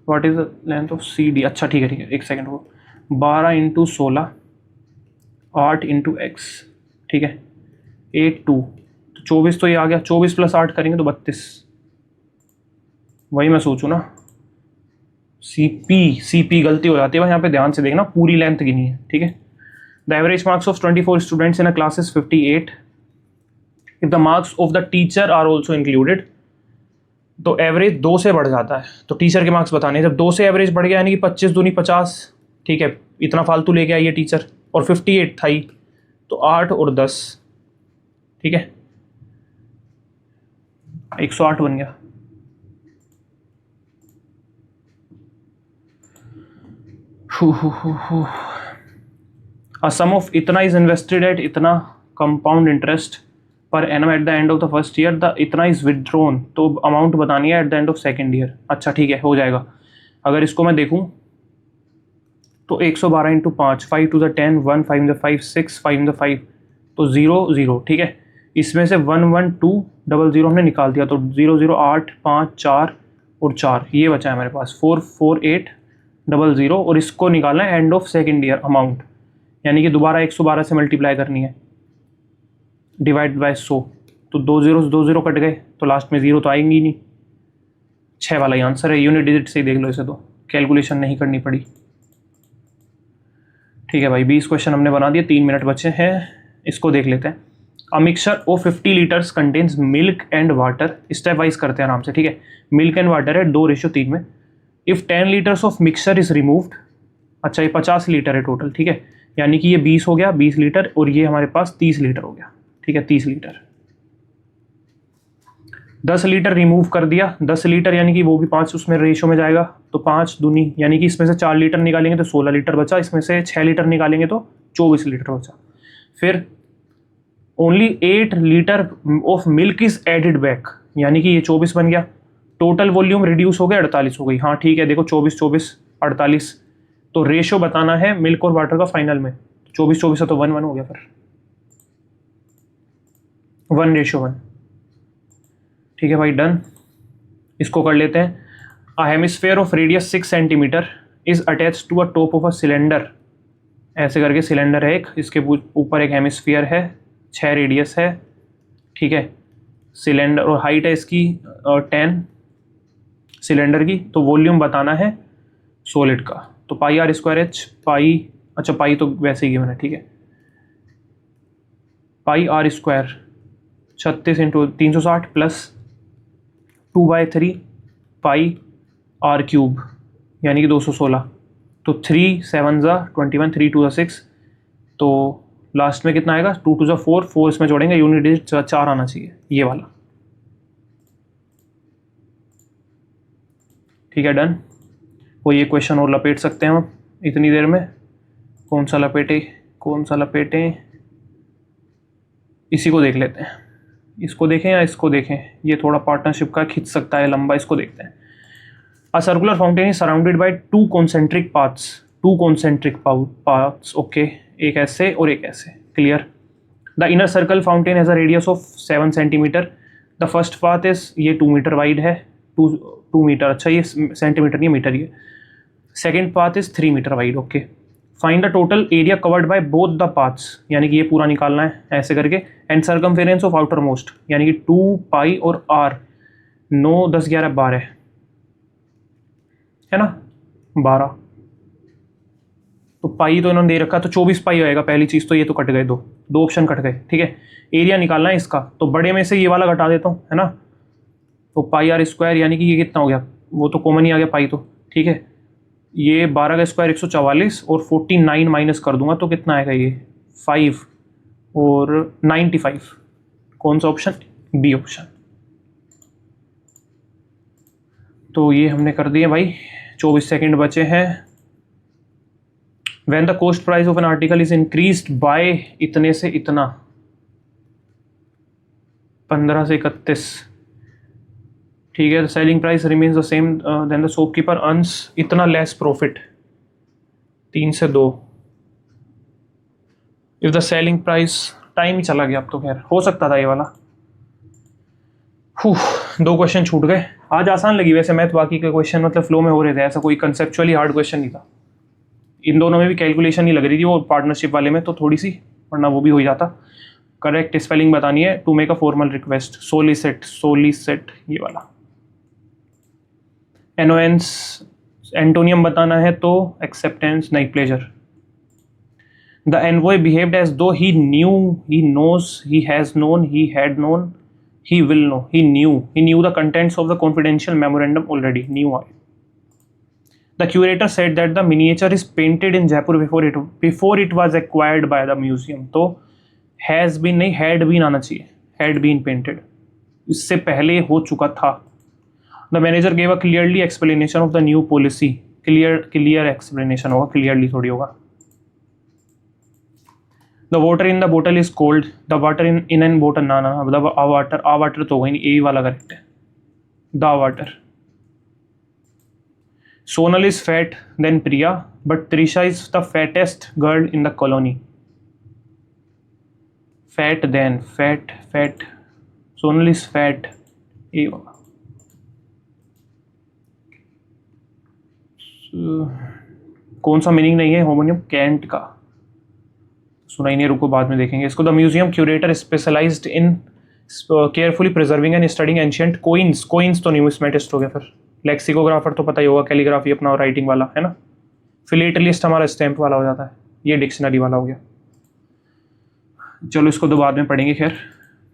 What is the length of C D? अच्छा ठीक है, एक सेकेंड हो। 12 इंटू 16, 8 इंटू एक्स, ठीक है, 8 2, तो 24 तो ये आ गया। 24 प्लस 8 करेंगे तो 32। वही मैं सोचूं ना, सी पी गलती हो जाती है भाई, यहाँ पे ध्यान से देखना, पूरी लेंथ गिनी है, ठीक है। The average marks of 24 students in a class is 58 if the marks of the teacher are also included. तो एवरेज 2 से बढ़ जाता है, तो टीचर के मार्क्स बताने। जब 2 से एवरेज बढ़ गया यानी कि 25 दूनी 50, ठीक है, इतना फालतू लेके आई है टीचर, और 58 था ही, तो 8 और 10, ठीक है, 108 बन गया। A sum of इतना is invested at इतना compound interest per annum at the end of the first year, the इतना is withdrawn, तो अमाउंट बतानी है at the end of second year। अच्छा ठीक है, हो जाएगा। अगर इसको मैं देखूं तो 112 into 5, 5 to the 10, 1 5 the 5, 6 5 the 5, तो 0 0, ठीक है। इसमें से 1 1 2 0 0 हमने निकाल दिया, तो 0 0 8 5 4 और 4, ये बचा है हमारे पास 4 4 8 0 0, और इसको निकालना है end of second year amount, यानी कि दोबारा 112 से मल्टीप्लाई करनी है, डिवाइड बाय 100, तो 2 0 कट गए, तो लास्ट में 0 तो आएंगी नहीं। 6 वाला ही आंसर है, यूनिट डिजिट से ही देख लो इसे, तो कैलकुलेशन नहीं करनी पड़ी। ठीक है भाई, 20 क्वेश्चन हमने बना दिए, 3 मिनट बचे हैं, इसको देख लेते हैं। A mixture of 50 litres contains milk and water, step wise करते हैं आराम से, ठीक है। मिल्क एंड वाटर है 2:3 में। If 10 litres of mixture is removed, अच्छा ये 50 लीटर है टोटल, ठीक है, यानी कि ये 20 हो गया, 20 लीटर, और ये हमारे पास 30 लीटर हो गया, ठीक है, 30 लीटर। 10 लीटर रिमूव कर दिया, 10 लीटर यानी कि वो भी 5 उसमें रेशो में जाएगा, तो 5 दूनी, यानी कि इसमें से 4 लीटर निकालेंगे तो 16 लीटर बचा, इसमें से 6 लीटर निकालेंगे तो 24 लीटर बचा। फिर only 8 litre of milk is added back, यानी कि ये 24 बन गया। टोटल वॉल्यूम रिड्यूस हो गया, 48 हो गई। हाँ ठीक है, देखो 24 24 48, तो रेशो बताना है मिल्क और वाटर का फाइनल में, 24 24 है तो 1 1 हो गया, फिर 1:1, ठीक है भाई, डन। इसको कर लेते हैं। A hemisphere of radius 6 centimetre is attach to a top of a cylinder, ऐसे करके सिलेंडर है एक, इसके ऊपर एक हेमिस्फीयर है, 6 रेडियस है, ठीक है, सिलेंडर, और हाइट है इसकी 10 सिलेंडर की। तो वॉल्यूम बताना है सॉलिड का, तो pi r square h, pi, अच्छा पाई तो वैसे ही गिवन है, ठीक है, pi r square 36 into 360 plus 2/3 pi r cube, यानी कि 216, तो 3 7 21, 3 2 6, तो लास्ट में कितना आएगा, 2 2 4, 4 इसमें जोड़ेंगे, यूनिट डिजिट 4 आना चाहिए, ये वाला, ठीक है, डन। वो ये क्वेश्चन और लपेट सकते हैं हम इतनी देर में। कौन सा लपेटें, इसी को देख लेते हैं। इसको देखें या इसको देखें, ये थोड़ा पार्टनरशिप का खिंच सकता है लंबा, इसको देखते हैं। A circular fountain is surrounded bye 2 concentric paths, okay, एक ऐसे और एक ऐसे, clear. The inner circle fountain has a radius of 7 centimetre. The first path is, ये 2 मीटर वाइड है, 2 मीटर, अच्छा ये सेंटीमीटर नहीं मीटर, ये second path is 3 metre wide, okay. Find the total area covered by both the paths, यानी कि ये पूरा निकालना है ऐसे करके। And circumference of outermost, यानी कि 2 पाई और आर, 9 10 11 12 है ना, 12, तो पाई तो इन्होंने दे रखा, तो 24 पाई आएगा पहली चीज़, तो ये तो कट गए, दो ऑप्शन कट गए, ठीक है। एरिया निकालना है इसका, तो बड़े में से ये वाला घटा देता हूँ, है ना, तो पाई आर स्क्वायर, यानी कि ये कितना हो गया, वो तो कॉमन ही आ गया पाई, तो ठीक है, ये 12 का स्क्वायर 144, और 49 माइनस कर दूंगा तो कितना आएगा, ये 5 और 95, कौन सा ऑप्शन, बी ऑप्शन। तो ये हमने कर दिया भाई, 24 सेकंड बचे हैं। When the cost price of an article is increased by इतने से इतना, 15 से 31, ठीक है। The selling price remains the same, then the shopkeeper earns इतना लेस प्रॉफिट, 3 से 2। If the selling price, time ही चला गया अब तो, खैर हो सकता था ये वाला। 2 क्वेश्चन छूट गए। आज आसान लगी वैसे मैथ, बाकी के क्वेश्चन मतलब फ्लो में हो रहे थे, ऐसा कोई कंसेप्चुअली हार्ड क्वेश्चन नहीं था। इन दोनों में भी कैलकुलेशन नहीं लग रही थी, वो पार्टनरशिप वाले में तो थोड़ी सी, वरना वो भी हो जाता। करेक्ट स्पेलिंग बतानी है। To make a formal request, solicit, solicit ये वाला। एनोएंस एंटोनियम बताना है तो एक्सेप्टेंस, नहीं pleasure. The envoy behaved as though he knew, he knows, he has known, he had known, he will know, he knew the contents of the confidential memorandum already, knew I. The curator said that the miniature is painted in Jaipur before it was acquired by the museum. तो has been नहीं, had been आना चाहिए, had been painted, इससे पहले हो चुका था। The manager gave a clearly explanation of the new policy, clear explanation होगा, clearly थोड़ी होगा। The water in the bottle is cold, the water in an bottle, ना मतलब a water तो वही, यही वाला करेक्ट है, the water। Sonal is fat than Priya, but Trisha is the fattest girl in the colony. Fat than, fat, Sonal is fat, यही वाला। कौन सा मीनिंग नहीं है होमोनियम, कैंट का, सुना ही नहीं, रुको बाद में देखेंगे इसको। The museum curator specialised in carefully preserving and studying ancient coins, coins तो न्यूमिस्मेटिस्ट हो गया, फिर लेक्सिकोग्राफर तो पता ही होगा, कैलीग्राफी अपना राइटिंग वाला है ना। फिलेटलिस्ट हमारा स्टैम्प वाला हो जाता है, ये डिक्शनरी वाला हो गया। चलो इसको तो बाद में पढ़ेंगे, खैर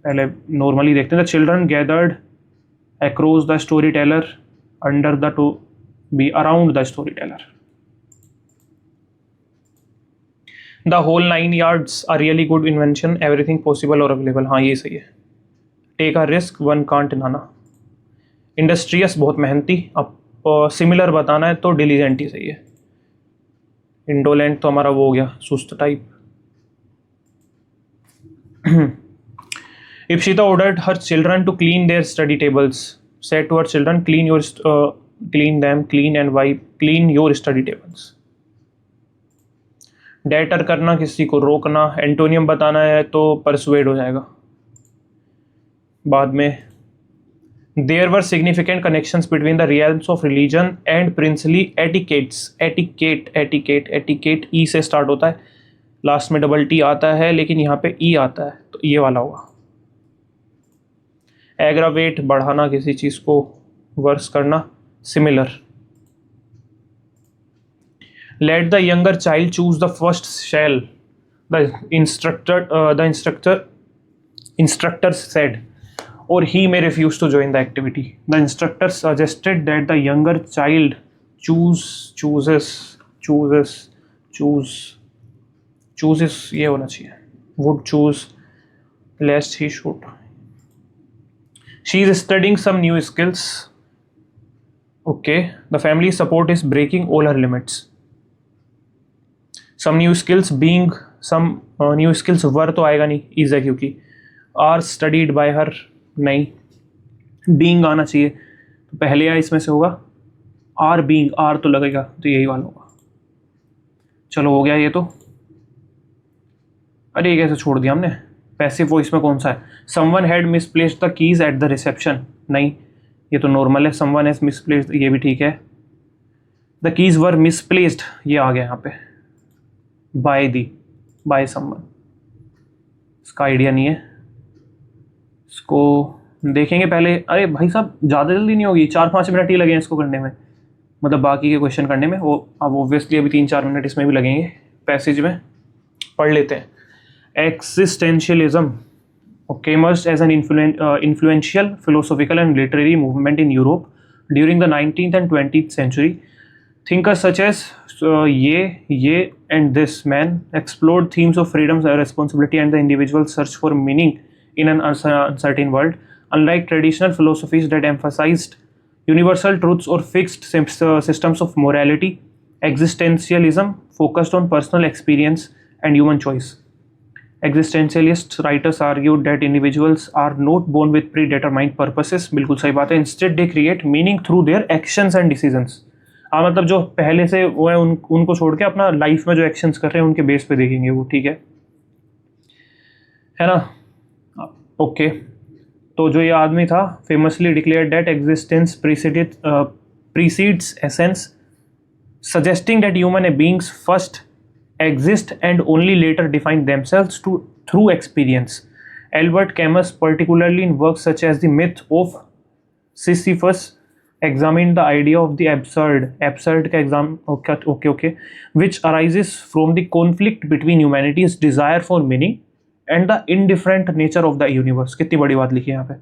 पहले नॉर्मली देखते हैं। The children gathered across the story teller, under the to be around the story teller. The whole 9 yards a really good invention, everything possible or available, हाँ ये सही है। Take a risk, one can't Nana. Industrious बहुत मेहनती, अब सिमिलर बताना है तो diligent ही सही है। Indolent तो हमारा वो हो गया, सुस्त type. Ipshita ordered her children to clean their study tables, said to her children, clean and wipe, clean your study tables। Debtor करना, किसी को रोकना। एंटोनियम बताना है तो परसुएड हो जाएगा बाद में। There were significant connections between the realms of religion and princely etiquettes, etiquette E से स्टार्ट होता है, लास्ट में डबल टी आता है लेकिन यहाँ पे ई आता है, तो ये वाला होगा। एग्रावेट बढ़ाना, किसी चीज़ को वर्स करना, similar. Let the younger child choose the first shell, the instructor said, or he may refuse to join the activity. The instructor suggested that the younger child chooses ये होना चाहिए, would choose lest he should। She is studying some new skills, okay। The family support is breaking all her limits। Some new skills being, some new skills were तो आएगा नहीं, is है क्योंकि। are studied by her नहीं, being आना चाहिए तो पहले या इसमें से होगा, are being, are तो लगेगा तो यही वाला होगा। चलो हो गया ये तो। अरे ये कैसे छोड़ दिया हमने, पैसिव वॉइस में कौन सा है। someone had misplaced the keys at the reception, नहीं ये तो नॉर्मल है। someone has misplaced, ये भी ठीक है। the keys were misplaced, ये आ गया यहाँ पे, बाय समवन, इसका आइडिया नहीं है, इसको देखेंगे पहले। अरे भाई साहब ज़्यादा जल्दी नहीं होगी, 4-5 मिनट ही लगे हैं इसको करने में, मतलब बाकी के क्वेश्चन करने में। वो अब ऑब्वियसली अभी 3-4 मिनट इसमें भी लगेंगे। पैसेज में पढ़ लेते हैं। एक्सिस्टेंशियलिज्म okay emerged as an influential philosophical and literary movement in Europe during the 19th and 20th century. Thinkers such as Ye and this man explored themes of freedom, responsibility, and the individual's search for meaning in an uncertain world. Unlike traditional philosophies that emphasized universal truths और fixed systems of morality, existentialism focused on personal experience and human choice. Existentialist writers argued that individuals are not born with predetermined purposes. बिल्कुल सही बात है. Instead they create meaning through their actions and decisions. मतलब जो पहले से वो है उनको छोड़ के अपना लाइफ में जो एक्शंस कर रहे हैं उनके बेस पे देखेंगे वो. ठीक है ना. ओके. तो जो ये आदमी था famously declared that existence precedes essence, suggesting that human beings first exist and only later define themselves through experience. Albert Camus, particularly in works such as The Myth of Sisyphus, examined the idea of the absurd का exam, okay, which arises from the conflict between humanity's desire for meaning and the indifferent nature of the universe. कितनी बड़ी बात लिखी है यहाँ पे.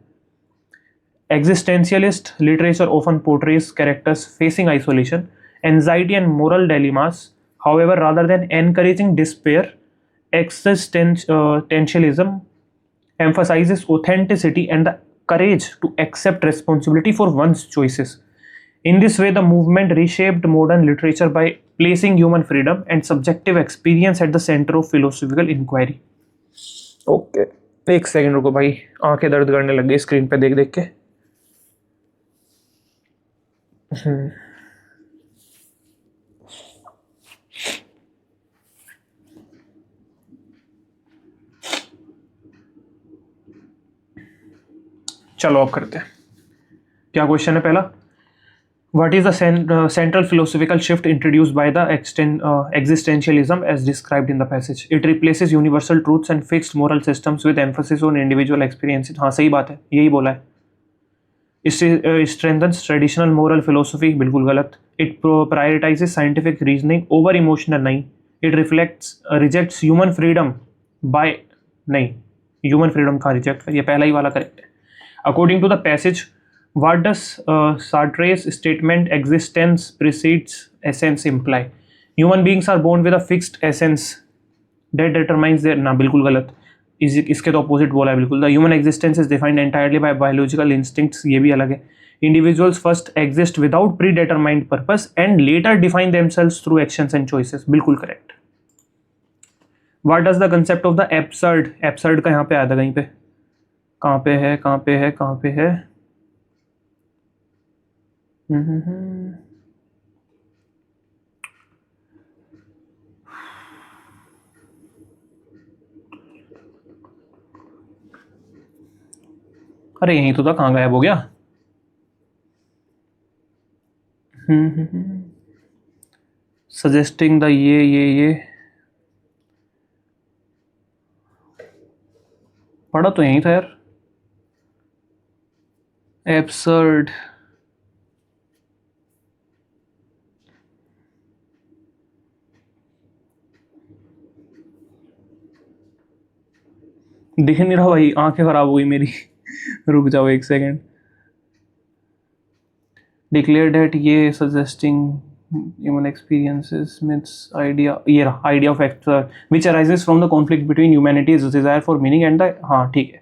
Existentialist literature often portrays characters facing isolation, anxiety and moral dilemmas. However, rather than encouraging despair, existentialism emphasizes authenticity and the courage to accept responsibility for one's choices. In this way, the movement reshaped modern literature by placing human freedom and subjective experience at the center of philosophical inquiry. Okay, एक सेकंड रुको भाई, आंखें दर्द करने लग गई स्क्रीन पे देख देख के. चलो अब करते हैं. क्या क्वेश्चन है पहला? What is the central philosophical shift introduced by the existentialism as described in the passage? It replaces universal truths and fixed moral systems with emphasis on individual experiences. हाँ सही बात है, यही बोला है. Strengthens traditional moral philosophy. बिल्कुल गलत. It prioritizes scientific reasoning over emotional. नहीं. It rejects human freedom by. नहीं, human freedom का रिजेक्ट कर, ये पहला ही वाला करेक्ट है. According to the passage, what does Sartre's statement existence precedes essence imply? Human beings are born with a fixed essence that determines their. ना बिल्कुल गलत. इसके तो अपोजिट बोला है बिल्कुल. The human existence is defined entirely by biological instincts. ये भी अलग है. Individuals first exist without predetermined purpose and later define themselves through actions and choices. बिल्कुल correct. What does the concept of the absurd? Absurd का यहाँ पे आया था कहीं पे. कहाँ पे है? अरे यहीं तो था, कहाँ गायब हो गया? सजेस्टिंग द ये पढ़ा तो यहीं था यार. एब्सर्ड. दिख नहीं रहा भाई, आंखें खराब हो गई मेरी. रुक जाओ एक सेकेंड. डिक्लेयर डेट ये suggesting human experiences myths idea, ये रहा idea of which arises from the conflict between humanity's desire for meaning and the. हाँ ठीक है.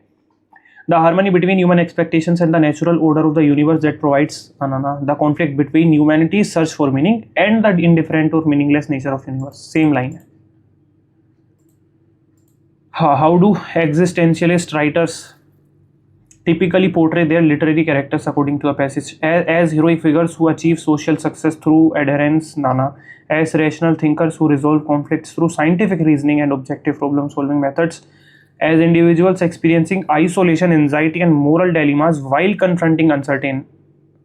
The harmony between human expectations and the natural order of the universe that provides the conflict between humanity's search for meaning and the indifferent or meaningless nature of universe. Same line है. How do existentialist writers typically portray their literary characters according to the passage? As heroic figures who achieve social success through adherence, as rational thinkers who resolve conflicts through scientific reasoning and objective problem solving methods, as individuals experiencing isolation, anxiety and moral dilemmas while confronting uncertain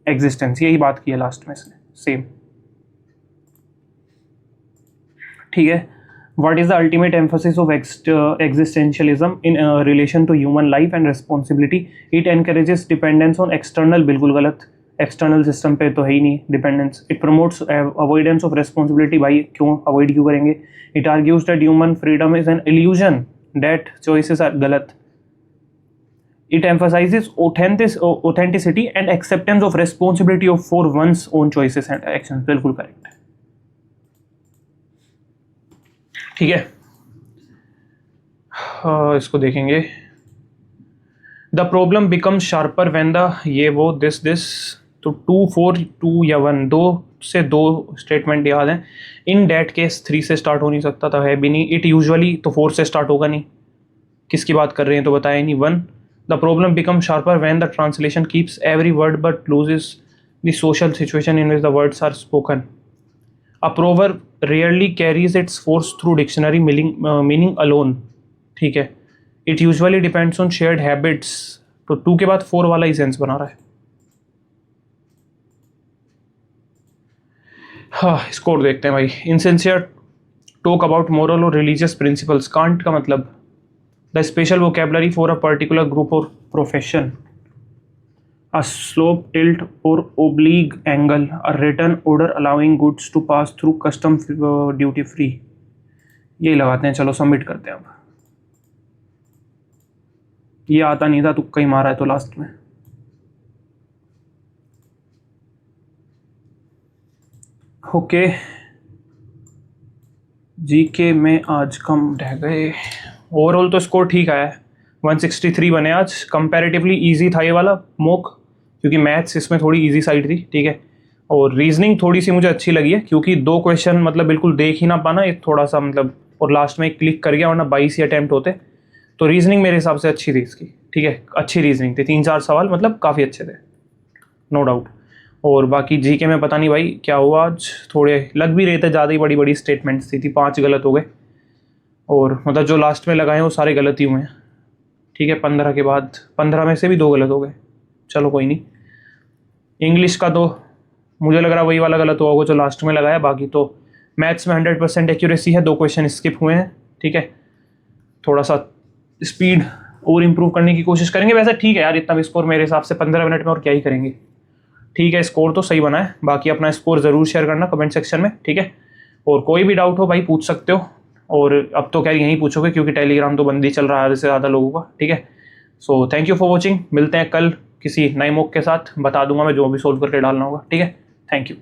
existence. यही बात की है लास्ट में इसने. सेम. ठीक है. What is the ultimate emphasis of existentialism in relation to human life and responsibility? It encourages dependence on external. बिल्कुल गलत. एक्सटर्नल सिस्टम पे तो है ही नहीं dependence. It promotes avoidance of responsibility. भाई क्यों अवॉइड क्यों करेंगे? It argues that human freedom is an illusion, that choices are गलत. It emphasizes authenticity and acceptance of responsibility of for one's own choices and actions. बिल्कुल करेक्ट है. ठीक है. इसको देखेंगे. The problem become sharper when the ये वो दिस तो 2 4 2 या 1, दो से दो स्टेटमेंट याद हैं। इन डैट केस 3 से स्टार्ट हो नहीं सकता था, है भी नहीं। इट यूजुअली तो 4 से स्टार्ट होगा नहीं, किसकी बात कर रहे हैं तो बताया नहीं। 1 the problem become sharper when the translation keeps every word but loses the social situation in which the words are spoken. A proverb rarely carries its force through dictionary meaning alone, ठीक है। It usually depends on shared habits, तो 2 के बाद 4 वाला ही सेंस बना रहा है। हाँ, स्कोर देखते हैं भाई। इनसिंसियर टॉक अबाउट मोरल और रिलीजियस प्रिंसिपल्स। कांट का मतलब the special vocabulary for a particular group और प्रोफेशन। अ स्लोप, टिल्ट और oblique angle, a return order allowing goods to pass through custom duty free. यही लगाते हैं, चलो सबमिट करते हैं। अब ये आता नहीं था, तुक्का ही मारा है तो लास्ट में। ओके, जीके में आज कम रह गए। ओवरऑल तो स्कोर ठीक आया है, 163 बने आज। कंपैरेटिवली इजी था ये वाला मॉक, क्योंकि मैथ्स इसमें थोड़ी इजी साइड थी, ठीक है। और रीजनिंग थोड़ी सी मुझे अच्छी लगी है, क्योंकि 2 क्वेश्चन मतलब बिल्कुल देख ही ना पाना, एक थोड़ा सा मतलब, और लास्ट में एक क्लिक कर गया, वरना 22 ही अटैम्प्ट होते। तो रीजनिंग मेरे हिसाब से अच्छी थी इसकी, ठीक है। अच्छी रीजनिंग थी, 3-4 सवाल मतलब काफ़ी अच्छे थे, नो डाउट। और बाकी जीके में पता नहीं भाई क्या हुआ आज, थोड़े लग भी रहे थे ज़्यादा ही बड़ी बड़ी स्टेटमेंट्स थी 5 गलत हो गए। और मतलब जो लास्ट में लगाए हैं वो सारे गलत ही हुए हैं, ठीक है। 15 के बाद 15 में से भी 2 गलत हो गए, चलो कोई नहीं। इंग्लिश का तो मुझे लग रहा वही वाला गलत हुआ होगा जो लास्ट में लगाया। बाकी तो मैथ्स में 100% एक्यूरेसी है, 2 क्वेश्चन स्किप हुए हैं, ठीक है। थोड़ा सा स्पीड और इम्प्रूव करने की कोशिश करेंगे। वैसे ठीक है यार, इतना भी स्कोर मेरे हिसाब से 15 मिनट में और क्या ही करेंगे, ठीक है। स्कोर तो सही बना है। बाकी अपना स्कोर ज़रूर शेयर करना कमेंट सेक्शन में, ठीक है। और कोई भी डाउट हो भाई पूछ सकते हो। और अब तो क्या यहीं पूछोगे, क्योंकि टेलीग्राम तो बंद ही चल रहा है आधे से ज़्यादा लोगों का, ठीक है। So thank you for watching, मिलते हैं कल किसी नए मॉक के साथ, बता दूंगा मैं जो भी सोल्व करके डालना होगा, ठीक है। Thank you.